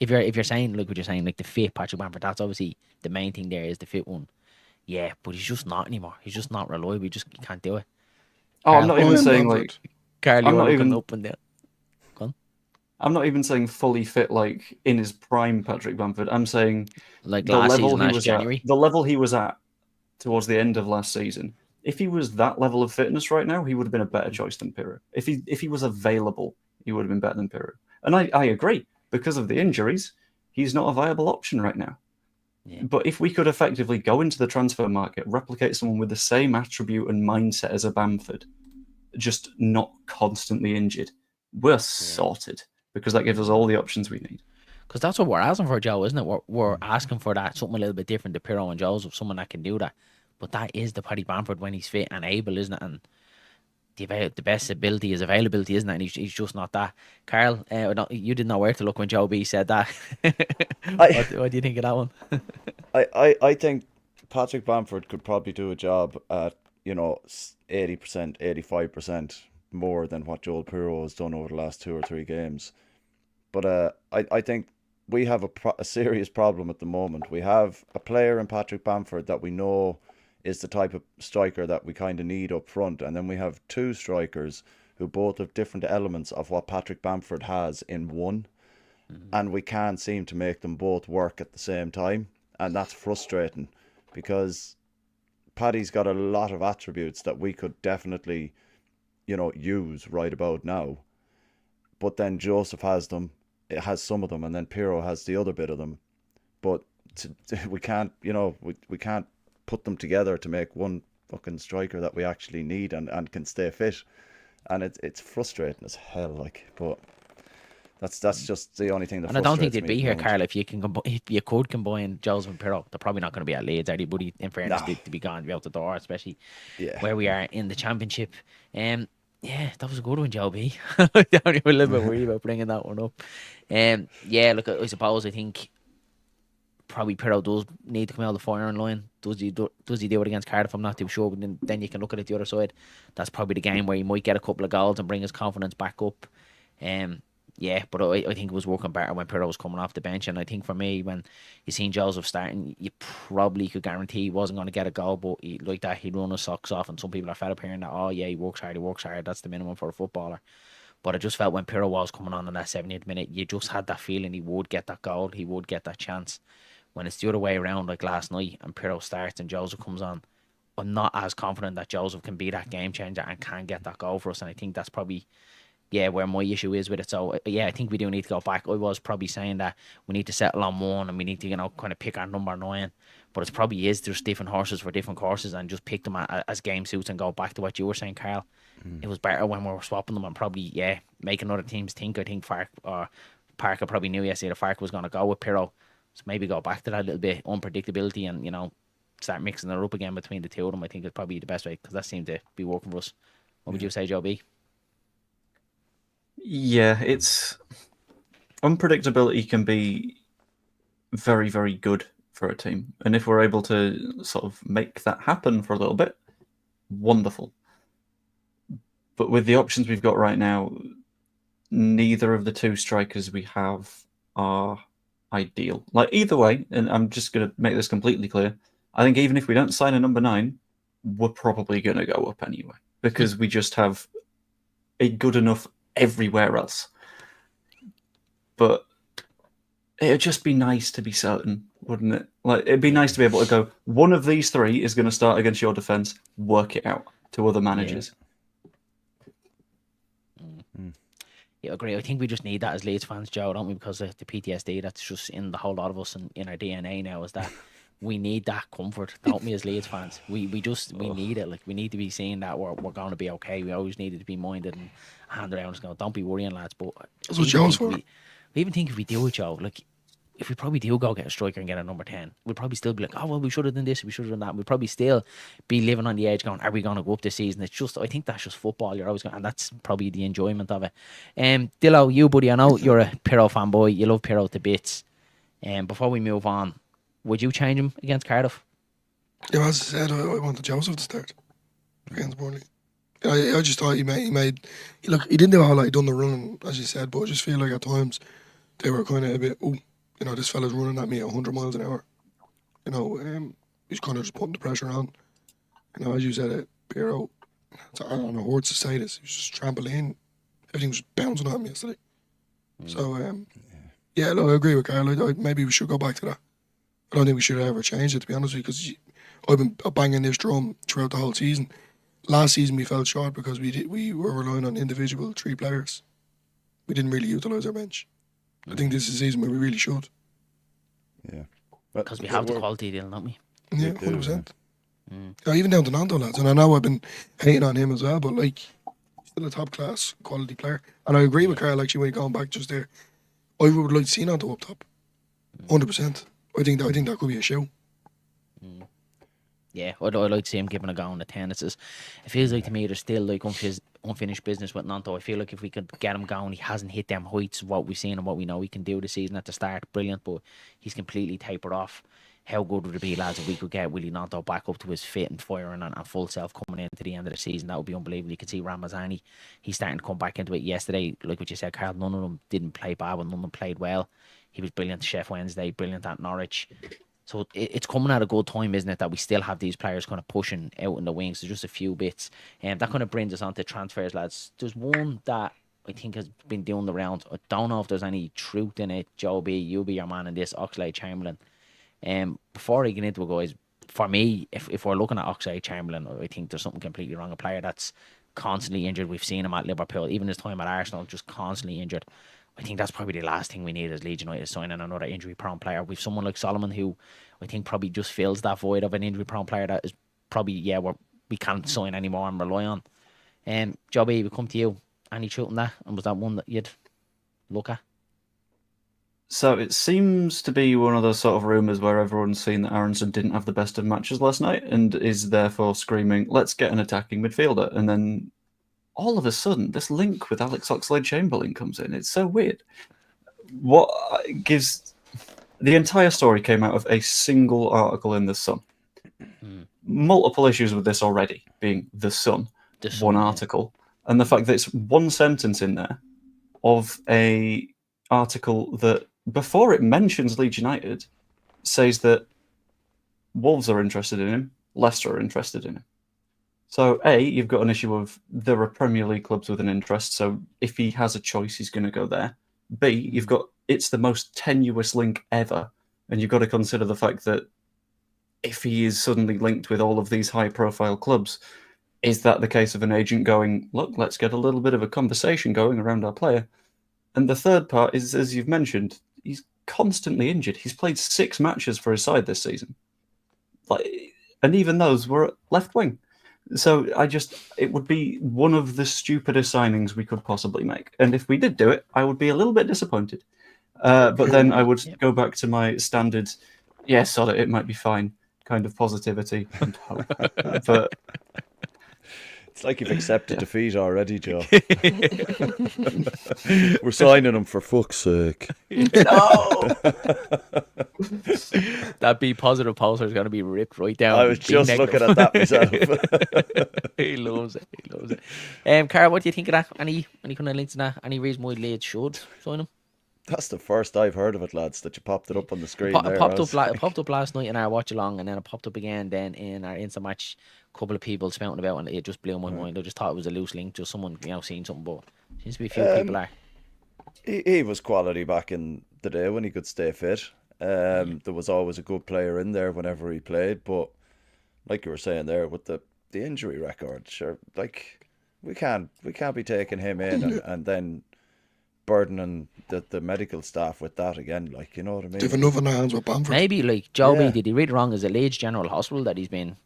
If you're saying like what you're saying, like the fit Patrick Bamford, that's obviously the main thing there is the fit one. Yeah, but he's just not anymore. He's just not reliable. He can't do it. Oh, I'm Karl, not even saying like Karl, I'm you not want to even- come up and down. I'm not even saying fully fit like in his prime Patrick Bamford. I'm saying Like the last level season, he last was January. at, the level he was at towards the end of last season. If he was that level of fitness right now, he would have been a better choice than Pirro. If he was available, he would have been better than Pirro. And I agree, because of the injuries, he's not a viable option right now. Yeah. But if we could effectively go into the transfer market, replicate someone with the same attribute and mindset as a Bamford, just not constantly injured, we're sorted, because that gives us all the options we need. Because that's what we're asking for, Joe, isn't it? We're asking for that, something a little bit different to Pirro and Joseph, someone that can do that. But that is the Paddy Bamford when he's fit and able, isn't it? And the best ability is availability, isn't it? And he's just not that. Carl, you didn't know where to look when Joe B said that. I, What do you think of that one? I think Patrick Bamford could probably do a job at 80%, 85% more than what Joel Pirro has done over the last 2 or 3 games. But I think we have a serious problem at the moment. We have a player in Patrick Bamford that we know is the type of striker that we kind of need up front, and then we have 2 strikers who both have different elements of what Patrick Bamford has in one, and we can't seem to make them both work at the same time, and that's frustrating because Paddy's got a lot of attributes that we could definitely, use right about now. But then Joseph has them, it has some of them, and then Pirro has the other bit of them. But we can't, we can't put them together to make one fucking striker that we actually need and can stay fit. And it's frustrating as hell, but that's just the only thing that. And I don't think frustrates they'd me be at here, the Carl, if you could combine Joseph and Pirro. They're probably not going to be at Leeds, anybody, in fairness, to be gone, to be out the door, especially where we are in the Championship. Yeah, that was a good one, Joe B. I'm a little bit worried about bringing that one up. Yeah, look, I suppose I think probably Pirro does need to come out of the firing line. Does he do it against Cardiff? I'm not too sure. But then you can look at it the other side. That's probably the game where he might get a couple of goals and bring his confidence back up. Yeah, but I think it was working better when Pirro was coming off the bench. And I think for me, when you seen Joseph starting, you probably could guarantee he wasn't going to get a goal. But like that, he'd run his socks off. And some people are fed up hearing that, oh yeah, he works hard. That's the minimum for a footballer. But I just felt when Pirro was coming on in that 70th minute, you just had that feeling he would get that goal. He would get that chance. When it's the other way around, like last night, and Pirro starts and Joseph comes on, I'm not as confident that Joseph can be that game changer and can get that goal for us. And I think that's probably where my issue is with it. So yeah, I think we do need to go back. I was probably saying that we need to settle on one and we need to kind of pick our number 9. But it probably is there's different horses for different courses, and just pick them as game suits and go back to what you were saying, Karl. It was better when we were swapping them and probably making other teams think. I think Parker probably knew yesterday that Farke was going to go with Pirro. So maybe go back to that little bit unpredictability and start mixing it up again between the two of them. I think is probably the best way, because that seemed to be working for us. What would you say, Joe B? Yeah, it's unpredictability can be very, very good for a team, and if we're able to sort of make that happen for a little bit, wonderful. But with the options we've got right now, neither of the 2 strikers we have are ideal. Like either way, and I'm just going to make this completely clear, I think even if we don't sign a number 9, we're probably going to go up anyway, because we just have a good enough everywhere else. But it'd just be nice to be certain, wouldn't it? Like, it'd be nice to be able to go, one of these 3 is going to start against your defence, work it out to other managers. Yeah, I agree. I think we just need that as Leeds fans, Joe, don't we? Because of the PTSD that's just in the whole lot of us and in our DNA now, is that we need that comfort, don't we, as Leeds fans? We need it. Like, we need to be seeing that we're going to be okay. We always needed to be minded and hand around and go, don't be worrying, lads. But That's what Joe's for. we even think if we do it, Joe, like, if we probably do go get a striker and get a number 10, we'll probably still be like, oh, well, we should have done this, we should have done that. We'll probably still be living on the edge going, are we going to go up this season? It's just, I think that's just football. You're always going, and that's probably the enjoyment of it. Dillo, you, buddy, I know you're a Pirro fanboy. You love Pirro to bits. Before we move on, would you change him against Cardiff? Yeah, as I said, I wanted Joseph to start against Burnley. I just thought he made look, he didn't do a whole lot. He done the running, as you said, but I just feel like at times they were kind of a bit, this fella's running at me at 100 miles an hour. He's kind of just putting the pressure on. As you said, Pirro, I don't know words to say this. He was just trampoline. Everything was bouncing on him yesterday. So, look, I agree with Karl. Maybe we should go back to that. I don't think we should have ever changed it, to be honest with you, because I've been banging this drum throughout the whole season. Last season we fell short because we were relying on individual 3 players. We didn't really utilise our bench. I think this is a season where we really should. Yeah. Because we have the quality deal, don't we? Yeah, 100%. Even down to Nando, lads. And I know I've been hating on him as well, but he's still a top class quality player. And I agree with Karl, actually, when you're going back just there. I would like to see Nando up top. 100%. I think that could be a show. Yeah, I'd like to see him giving a go on the tennises. It feels like to me there's still like unfinished business with Nanto. I feel like if we could get him going, he hasn't hit them heights of what we've seen and what we know he can do this season at the start. Brilliant, but he's completely tapered off. How good would it be, lads, if we could get Willie Nanto back up to his fit and firing and full self coming into the end of the season? That would be unbelievable. You could see Ramazani, he's starting to come back into it yesterday. Like what you said, Karl, none of them didn't play bad, but none of them played well. He was brilliant at Chef Wednesday, brilliant at Norwich. So it's coming at a good time, isn't it, that we still have these players kind of pushing out in the wings. There's just a few bits. And that kind of brings us on to transfers, lads. There's one that I think has been doing the rounds. I don't know if there's any truth in it. Joe B, you be your man in this, Oxlade-Chamberlain. Before I get into it, guys, for me, if we're looking at Oxlade-Chamberlain, I think there's something completely wrong. A player that's constantly injured. We've seen him at Liverpool, even his time at Arsenal, just constantly injured. I think that's probably the last thing we need as Leeds United, signing another injury-prone player. We've someone like Solomon who I think probably just fills that void of an injury-prone player that is probably, we can't sign anymore and rely on. Jobby, we come to you. Any truth in that? And was that one that you'd look at? So it seems to be one of those sort of rumours where everyone's seen that Aronson didn't have the best of matches last night and is therefore screaming, let's get an attacking midfielder. And then all of a sudden, this link with Alex Oxlade-Chamberlain comes in. It's so weird. What gives... The entire story came out of a single article in The Sun. Multiple issues with this already, being The Sun, one article. And the fact that it's one sentence in there of a article that, before it mentions Leeds United, says that Wolves are interested in him, Leicester are interested in him. So, A, you've got an issue of there are Premier League clubs with an interest, so if he has a choice, he's going to go there. B, you've got, it's the most tenuous link ever, and you've got to consider the fact that if he is suddenly linked with all of these high-profile clubs, is that the case of an agent going, look, let's get a little bit of a conversation going around our player? And the third part is, as you've mentioned, he's constantly injured. He's played 6 matches for his side this season. And even those were at left wing. So it would be one of the stupidest signings we could possibly make. And if we did do it, I would be a little bit disappointed. But then I would go back to my standard, sod it might be fine, kind of positivity and hope. But it's like you've accepted defeat already, Joe. We're signing him for fuck's sake. no! That be positive poster is going to be ripped right down. I was just looking at that myself. He loves it. He loves it. Karl, what do you think of that? Any kind of links to that? Any reason why Leeds should sign him? That's the first I've heard of it, lads, that you popped it up on the screen. It popped up last night in our watch along, and then it popped up again then in our Insta match. A couple of people spouting about, and it just blew my mind. I just thought it was a loose link, just someone seeing something, but seems to be a few people are. He was quality back in the day when he could stay fit. There was always a good player in there whenever he played, but like you were saying there, with the injury record, sure, like we can't be taking him in and then burdening the medical staff with that again, like, you know what I mean? They've enough in their hands with Bamford. Maybe like Joby, did he read it wrong? Is it Leeds General Hospital that he's been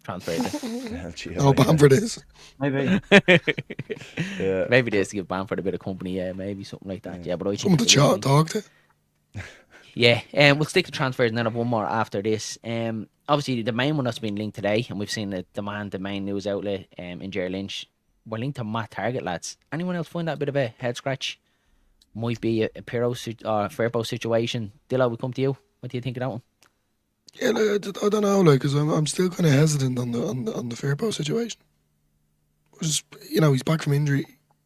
transferred to? No, Bamford is. Maybe. Yeah. Maybe it is to give Bamford a bit of company, maybe something like that. Yeah, but I Someone think to chat, talk to. Yeah, we'll stick to transfers and then have one more after this. Obviously, the main one that's been linked today, and we've seen the main news outlet in Jerry Lynch, we're linked to Matt Target, lads. Anyone else find that a bit of a head scratch? Might be a Firpo situation. Dillo, we come to you. What do you think of that one? Yeah, I don't know, like, because I'm still kind of hesitant on the Firpo situation. Just, he's back from injury.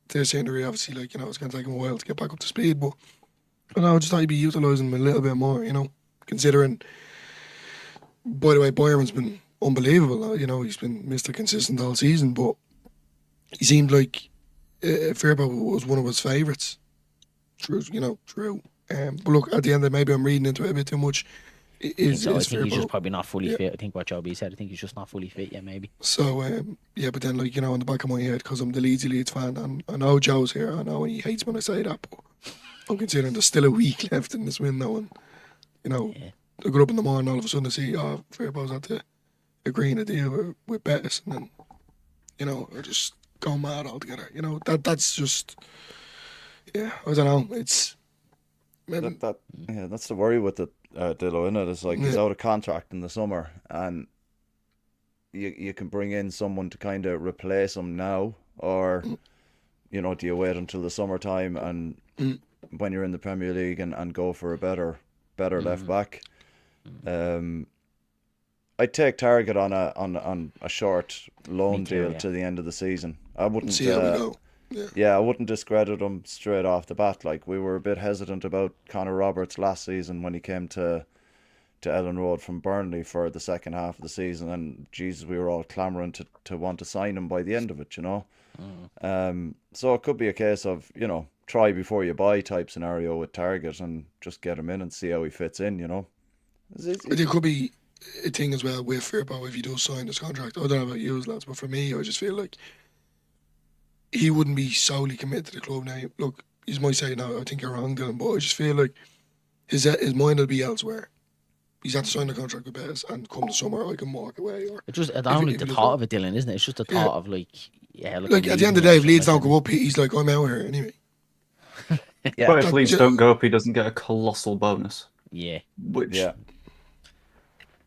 This injury, obviously, like, it's going to take him a while to get back up to speed, but I don't know, I just thought he'd be utilising him a little bit more, considering, by the way, Byron's been unbelievable. He's been Mr. Consistent all season, but he seemed like Firpo was one of his favourites. True. But look, at the end of it, maybe I'm reading into it a bit too much. I think he's just probably not fully fit. I think what Joby said, I think he's just not fully fit yet, maybe. So, but then, like, in the back of my head, because I'm the Leeds fan, and I know Joe's here, I know he hates when I say that, but I'm considering there's still a week left in this window, and, I got up in the morning, all of a sudden I see, Firpo's had to agree on a deal with Bettis, and then, I just go mad altogether. That's just, I don't know, it's... That's the worry with the Dillo, innit? It's like he's out of contract in the summer, and you can bring in someone to kind of replace him now, or do you wait until the summertime and when you're in the Premier League and go for a better left back? I'd take Target on a short loan deal to the end of the season. I wouldn't See how we go. Yeah. I wouldn't discredit him straight off the bat. Like, we were a bit hesitant about Connor Roberts last season when he came to Ellen Road from Burnley for the second half of the season, and Jesus, we were all clamouring to want to sign him by the end of it, So it could be a case of, try before you buy type scenario with Target and just get him in and see how he fits in, There could be a thing as well with Firpo if he does sign his contract. I don't know about you lads, but for me, I just feel like he wouldn't be solely committed to the club now. Look, you might say, no, I think you're wrong, Dylan, but I just feel like his mind will be elsewhere. He's had to sign a contract with Bez, and come the summer I can walk away. Or It's just only the thought of it, Dylan, isn't it? It's just the thought of look, at the end of the day, if Leeds don't go up, he's like, I'm out here anyway. But if Leeds don't go up, he doesn't get a colossal bonus. Yeah.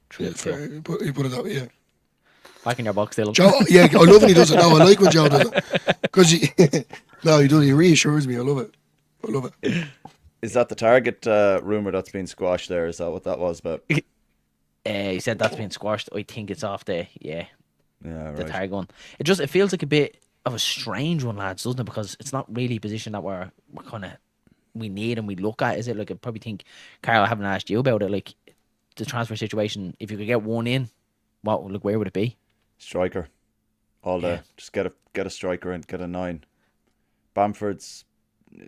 True. Fair. You put it that way, Back in your box, Dylan. Joe, I love when he does it. No, I like when Joe does it. Because he does. He reassures me. I love it. Is that the Target rumour that's been squashed there? Is that what that was about? He said that's been squashed. I think it's off the right. Target one. It feels like a bit of a strange one, lads, doesn't it? Because it's not really a position that we're kind of we need and we look at. Is it? Like, I probably think, Karl, I haven't asked you about it. Like, the transfer situation, if you could get one in, where would it be? Striker, all day. Just get a striker in, get a 9. Bamford's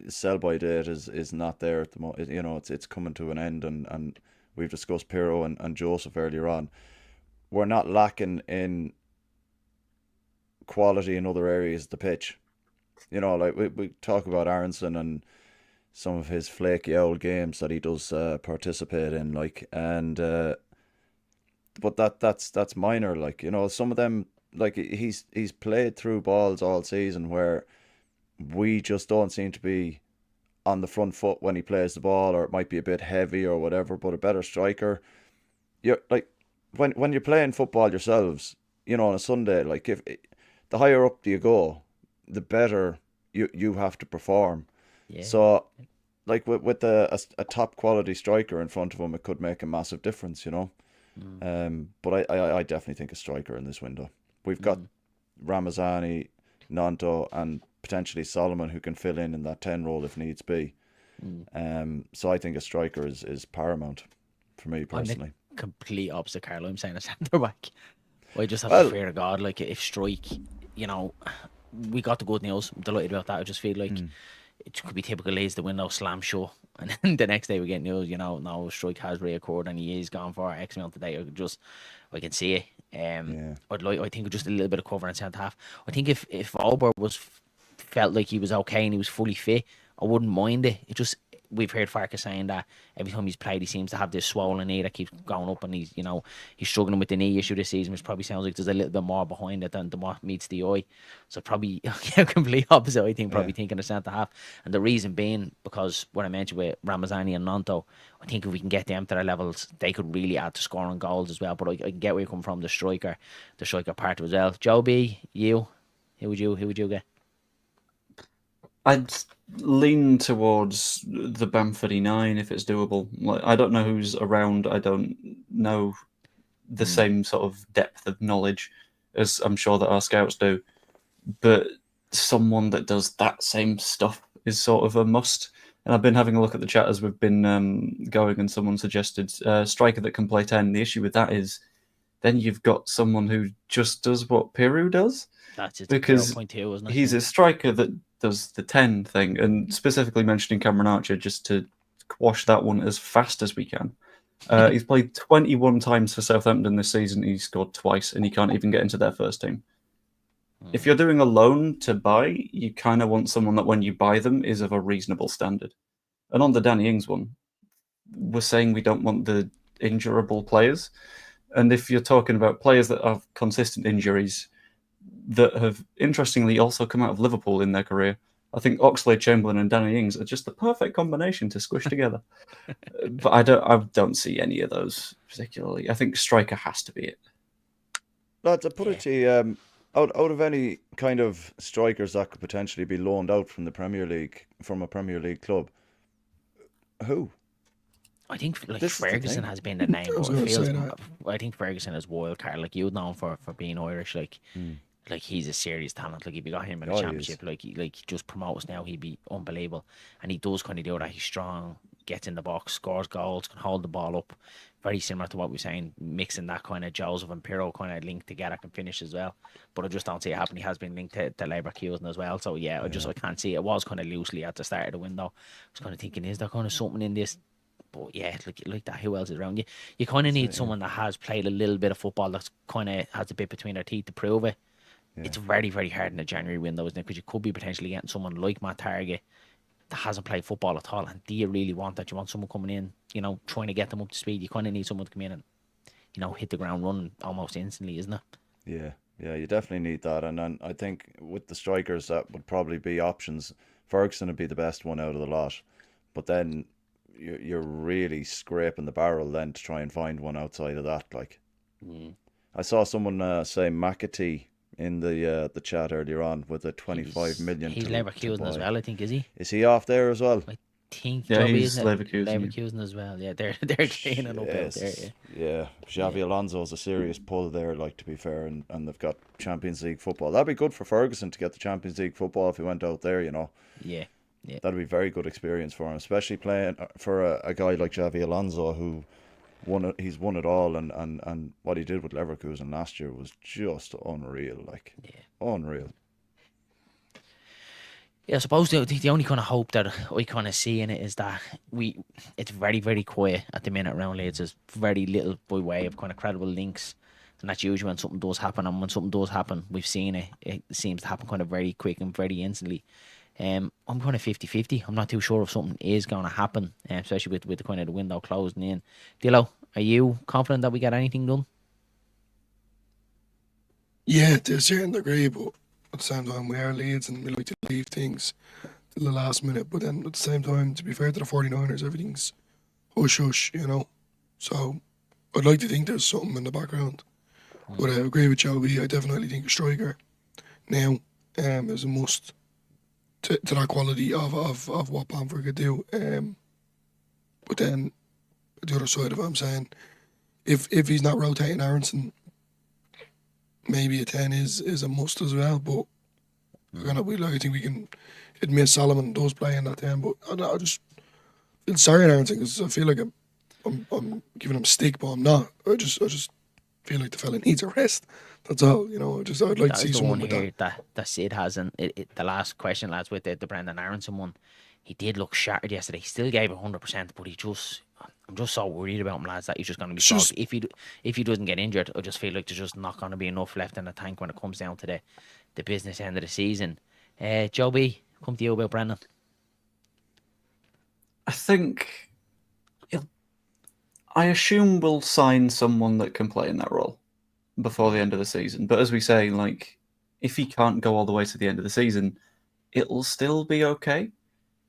sell by date is not there at the moment. It's coming to an end, and we've discussed Pirro and Joseph earlier on. We're not lacking in quality in other areas of the pitch. Like we talk about Aronson and some of his flaky old games that he does participate in, but that's minor. Some of them, he's played through balls all season where we just don't seem to be on the front foot when he plays the ball, or it might be a bit heavy or whatever. But a better striker, you're like when you're playing football yourselves, on a Sunday, like if the higher up you go, the better you have to perform. Yeah. So, like with a top quality striker in front of him, it could make a massive difference, But I definitely think a striker in this window. We've got Ramazani, Nanto, and potentially Solomon, who can fill in that 10 role if needs be. So I think a striker is paramount for me personally. I'm the complete opposite, Karl. I'm saying a centre back. I just have to fear of God. Like, if Strike, we got the good news. I'm delighted about that. I just feel like it could be typical Leeds, the window slam shut, and then the next day we get news, no, Strike has reoccurred and he is gone for X amount today. I can see it. I think just a little bit of cover in centre half. I think if Ober felt like he was okay and he was fully fit, I wouldn't mind it. We've heard Farkas saying that every time he's played, he seems to have this swollen knee that keeps going up, and he's struggling with the knee issue this season, which probably sounds like there's a little bit more behind it than what meets the eye. So probably complete opposite. I think thinking of centre half, and the reason being because what I mentioned with Ramazani and Nanto, I think if we can get them to their levels, they could really add to scoring goals as well. But I can get where you come from, the striker part as well. Joe B, who would you get? I'd lean towards the Bamfordy 9 if it's doable. I don't know who's around. I don't know the same sort of depth of knowledge as I'm sure that our scouts do. But someone that does that same stuff is sort of a must. And I've been having a look at the chat as we've been going, and someone suggested striker that can play 10. The issue with that is then you've got someone who just does what Pirro does. That's it. Because 0.2, wasn't it? He's a striker that does the 10 thing, and specifically mentioning Cameron Archer just to quash that one as fast as we can. He's played 21 times for Southampton this season. He scored twice, and he can't even get into their first team. If you're doing a loan to buy, you kind of want someone that when you buy them is of a reasonable standard. And on the Danny Ings one, we're saying we don't want the injurable players. And if you're talking about players that have consistent injuries that have interestingly also come out of Liverpool in their career, I think Oxlade-Chamberlain and Danny Ings are just the perfect combination to squish together. But I don't see any of those particularly. I think striker has to be it. Lads, I put it to you, out of any kind of strikers that could potentially be loaned out from the Premier League, from a Premier League club, who? I think like This is the Ferguson thing. has been the name, I was but it going to feels. say that. I think Ferguson is wild card. Like you know him for being Irish. Mm. Like he's a serious talent. Like if you got him in a Oh, he championship, is. like he just promotes now, he'd be unbelievable. And he does kind of do that. He's strong, gets in the box, scores goals, can hold the ball up. Very similar to what we we're saying, mixing that kind of Joseph and Pirro kind of link together, can finish as well. But I just don't see it happen. He has been linked to Leverkusen as well. So yeah, I can't see it. It was kind of loosely at the start of the window. I was kind of thinking, is there kind of something in this? But yeah, like that. Who else is around you? You kind of need someone that has played a little bit of football, that's kind of has a bit between their teeth to prove it. Yeah. It's very, very hard in the January window, isn't it? Because you could be potentially getting someone like Matt Target that hasn't played football at all. And do you really want that? You want someone coming in, trying to get them up to speed. You kind of need someone to come in and, hit the ground running almost instantly, isn't it? Yeah, you definitely need that. And then I think with the strikers, that would probably be options. Ferguson would be the best one out of the lot. But then you're really scraping the barrel then to try and find one outside of that. Like, I saw someone say McAtee in the chat earlier on with a 25 million. He's to Leverkusen as buy. well, I think, is he? Is he off there as well? I think Yeah, Joby, he's isn't it? Leverkusen, yeah. Leverkusen as well. Yeah, they're cleaning up out there. Yes. Yeah, Xavi Alonso's a serious pull there, like, to be fair, and they've got Champions League football. That'd be good for Ferguson to get the Champions League football if he went out there, Yeah. That'd be a very good experience for him, especially playing for a guy like Xavi Alonso who he's won it all, and what he did with Leverkusen last year was just unreal, like, unreal. Yeah, I suppose the only kind of hope that I kind of see in it is that it's very, very quiet at the minute around Leeds. There's very little by way of kind of credible links. And that's usually when something does happen. And when something does happen, we've seen it. It seems to happen kind of very quick and very instantly. I'm kind of 50-50. I'm not too sure if something is going to happen, especially with the kind of the window closing in. Dilo, are you confident that we get anything done? Yeah, to a certain degree, but at the same time, we are Leeds and we like to leave things till the last minute. But then at the same time, to be fair to the 49ers, everything's hush-hush, So I'd like to think there's something in the background. But I agree with Joey. I definitely think a striker now is a must to that quality of what Bamford could do. But then the other side of it, I'm saying, if he's not rotating Aronson, maybe a 10 is a must as well. But I think we can admit Solomon does play in that 10. But I just feel sorry at Aronson because I feel like I'm giving him stick, but I'm not. I just feel like the fella needs a rest. That's all. I'd like to see the someone one with here that. that Sid has, and the last question, lads, with the Brendan Aronson one, he did look shattered yesterday. He still gave 100%, but I'm just so worried about him, lads, that he's just going to be soft. If he doesn't get injured, I just feel like there's just not going to be enough left in the tank when it comes down to the business end of the season. Joe B, come to you about Brendan. I assume we'll sign someone that can play in that role before the end of the season. But as we say, like, if he can't go all the way to the end of the season, it'll still be okay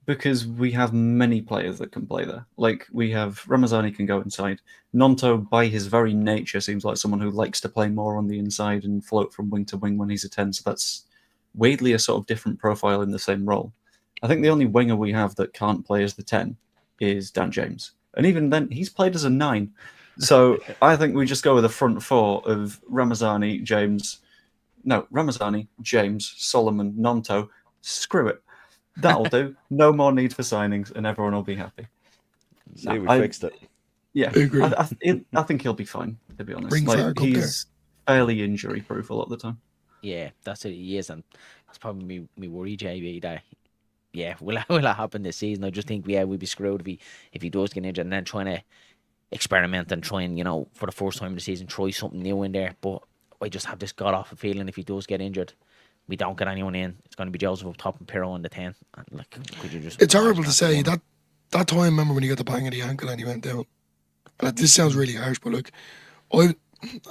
because we have many players that can play there. Like, we have Ramazani can go inside. Nonto, by his very nature, seems like someone who likes to play more on the inside and float from wing to wing when he's a 10. So that's weirdly a sort of different profile in the same role. I think the only winger we have that can't play as the 10 is Dan James. And even then, he's played as a 9. So I think we just go with a front four of Ramazani, James, Solomon, Nonto. Screw it. That'll do. No more need for signings, and everyone will be happy. See, we fixed it. Yeah, I agree. I think he'll be fine, to be honest. Bring Fark up he's fairly injury-proof a lot of the time. Yeah, that's it. He is, and that's probably me worry, JB, that will it happen this season? I just think we'd be screwed if he does get injured, and then trying to experiment and try and for the first time in the season try something new in there. But I just have this god awful feeling if he does get injured, we don't get anyone in. It's going to be Joseph up top and Pirro on the 10. And could you just? It's horrible to say that time. Remember when he got the bang of the ankle and he went down? And this sounds really harsh, but I'm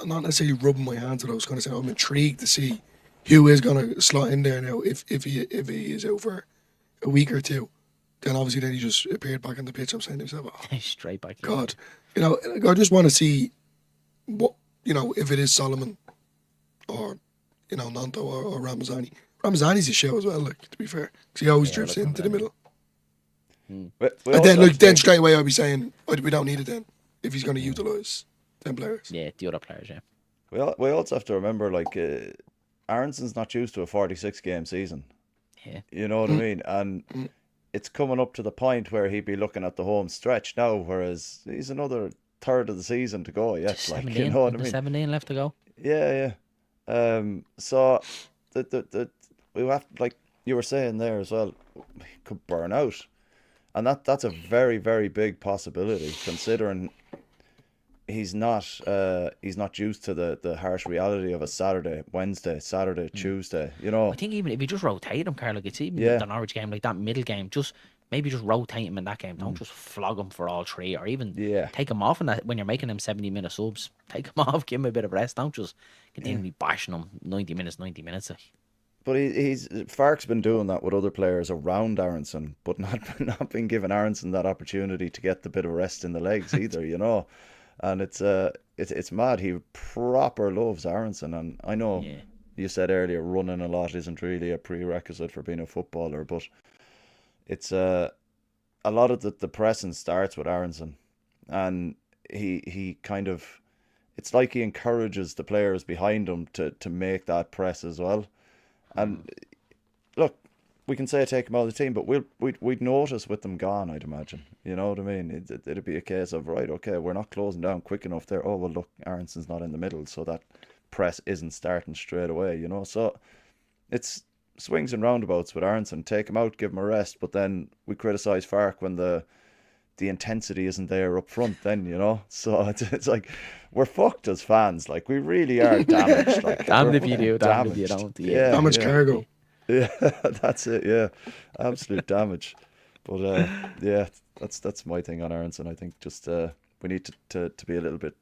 not necessarily rubbing my hands. But I was going to say I'm intrigued to see who is going to slot in there now if he is out for a week or two. Then obviously he just appeared back on the pitch. I'm saying to myself, straight back. God, I just want to see what if it is Solomon or Nanto or Ramazani. Ramazani's a show as well, like, to be fair, because he always drifts into the middle. We And then, also have to then take- straight away, I'll be saying, we don't need it then, if he's going to utilise 10 players. Yeah, the other players, yeah. we also have to remember, like, Aronson's not used to a 46-game season. Yeah. You know what I mean? And it's coming up to the point where he'd be looking at the home stretch now, whereas he's another third of the season to go yet. Just Like, 17, you know what I mean? 17 left to go. Yeah. So the we have, like you were saying there as well, he could burn out, and that's a very, very big possibility, considering he's not used to the harsh reality of a Wednesday, Tuesday. You know, I think even if you just rotate him, Karl, like it's even Yeah. the Norwich game, like that middle game, maybe just rotate him in that game. Don't just flog him for all three, or even Yeah. take him off in that when you're making him 70-minute subs. Take him off, give him a bit of rest. Don't just continually bashing him 90 minutes. Like. But Fark's been doing that with other players around Aronson, but not been giving Aronson that opportunity to get the bit of rest in the legs either, you know. And it's mad. He proper loves Aronson, and I know Yeah. you said earlier running a lot isn't really a prerequisite for being a footballer, but it's a lot of the pressing starts with Aronson, and he kind of, it's like he encourages the players behind him to make that press as well. And look, we can say take him out of the team, but we'd notice with them gone, I'd imagine. You know what I mean? It'd be a case of, right, okay, we're not closing down quick enough there. Oh, well, look, Aronson's not in the middle, so that press isn't starting straight away, you know? So it's swings and roundabouts with Aronson. Take him out, give him a rest, but then we criticise Fark when the intensity isn't there up front then, you know? So it's like, we're fucked as fans. Like, we really are damaged. Like, Damned we're if you do, fucking damned if you damaged. don't. Yeah. Damaged cargo. Yeah, that's it. Yeah, absolute damage. But yeah, that's my thing on Aronson. I think just we need to be a little bit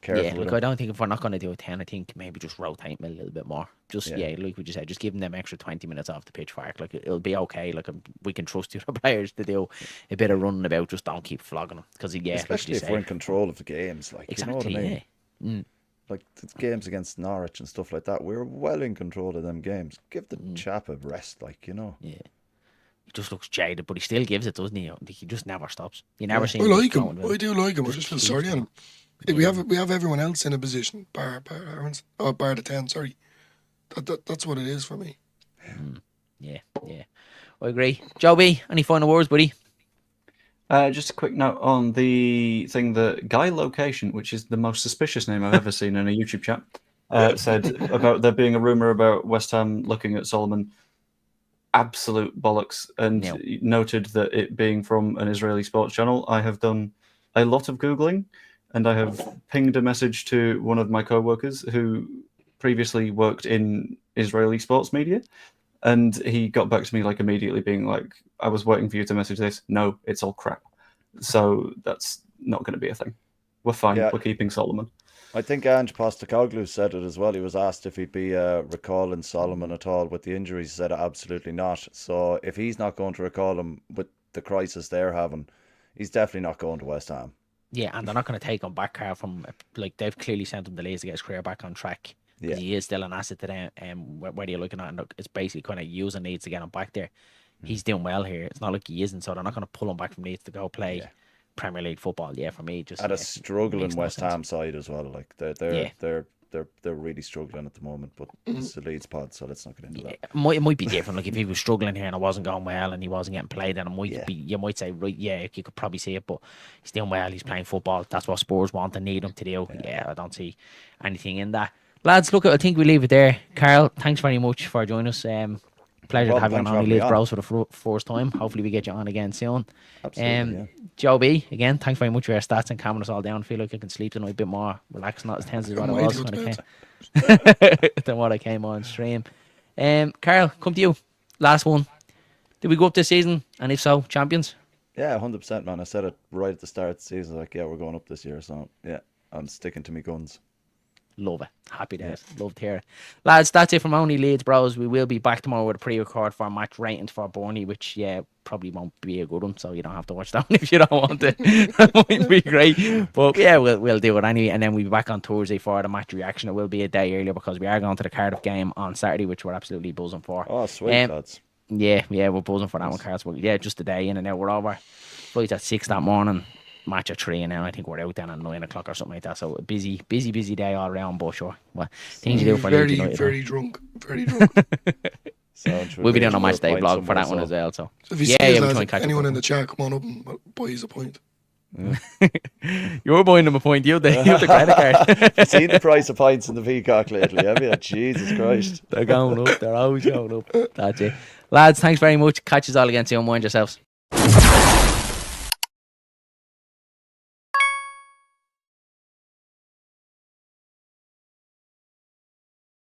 careful. Yeah, with look, him. I don't think if we're not going to do a 10, I think maybe just rotate him a little bit more. Just, Yeah. like we just said, just give them extra 20 minutes off the pitch, Fark. Like, it'll be okay. Like, we can trust the other players to do a bit of running about. Just don't keep flogging them. Because, yeah, Especially like if you we're in say, control of the games, like exactly, you know what I mean. yeah. Like the games against Norwich and stuff like that, we're well in control of them games. Give the Mm. chap a rest, like, you know. Yeah. He just looks jaded, but he still gives it, doesn't he? He just never stops. You never see I him. like just him. going, I do like him. I just feel sorry on him. We have everyone else in a position, bar Aronson. Oh, bar the 10, sorry. That's what it is for me. Yeah. I agree. Joe B, any final words, buddy? Just a quick note on the thing that Guy Location, which is the most suspicious name I've ever seen in a YouTube chat, said about there being a rumour about West Ham looking at Solomon. Absolute bollocks. And No. noted that it being from an Israeli sports channel. I have done a lot of Googling, and I have pinged a message to one of my co-workers who previously worked in Israeli sports media. And he got back to me like immediately being like, I was waiting for you to message this. No, it's all crap. So that's not going to be a thing. We're fine. Yeah. We're keeping Solomon. I think Ange Postecoglou said it as well. He was asked if he'd be recalling Solomon at all with the injuries. He said absolutely not. So if he's not going to recall him with the crisis they're having, he's definitely not going to West Ham. Yeah, and they're not going to take him back, Karl, from, like, they've clearly sent him delays to get his career back on track. Yeah. Because he is still an asset to them. Whether you're looking at it, it's basically kind of using Leeds to get him back there. He's doing well here. It's not like he isn't, so they're not going to pull him back from Leeds to go play Premier League football. Yeah, for me, just And a struggling makes no West sense. Ham side as well. Like they're really struggling at the moment. But it's the Leeds pod, so let's not get into that. It might be different. Like if he was struggling here and it wasn't going well and he wasn't getting played, then it might Yeah. be. You might say, right, yeah, you could probably see it, but he's doing well. He's playing football. That's what Spurs want and need him to do. Yeah, I don't see anything in that. Lads, look, I think we leave it there. Karl, thanks very much for joining us. Pleasure to have you on Thanks for having me Leeds on. Bros for the first time. Hopefully we get you on again soon. Absolutely, yeah. Joe B, again, thanks very much for your stats and calming us all down. I feel like I can sleep tonight a bit more relaxed, not as tense as what I Might was go when to I bed. came than what I came on stream. Karl, come to you. Last one. Did we go up this season? And if so, champions? Yeah, 100%, man. I said it right at the start of the season. Like, yeah, we're going up this year. So, yeah, I'm sticking to my guns. Love it. Happy days. Love to hear it. Lads, that's it from Only Leeds Bros. We will be back tomorrow with a pre-record for match ratings for Burnley, which, probably won't be a good one, so you don't have to watch that one if you don't want it. That might be great. But, we'll do it anyway. And then we'll be back on Thursday for the match reaction. It will be a day earlier because we are going to the Cardiff game on Saturday, which we're absolutely buzzing for. Oh, sweet, lads. Yeah, we're buzzing for that one, Carl. But just a day in and out. We're over. Flight at 6 that morning. Match at 3, and then I think we're out then at 9 o'clock or something like that. So a busy day all around. But sure, well, things you do for Leeds United. Very drunk. We'll be doing a match day vlog for that one as well. So if you see us, lads, anyone in the chat, come on up and buy us a point. You're buying them a point. You have the credit card. You've seen the price of pints in the Peacock lately, have you? Jesus Christ. They're going up. They're always going up. That's it. Lads, thanks very much. Catch us all again soon. Mind yourselves.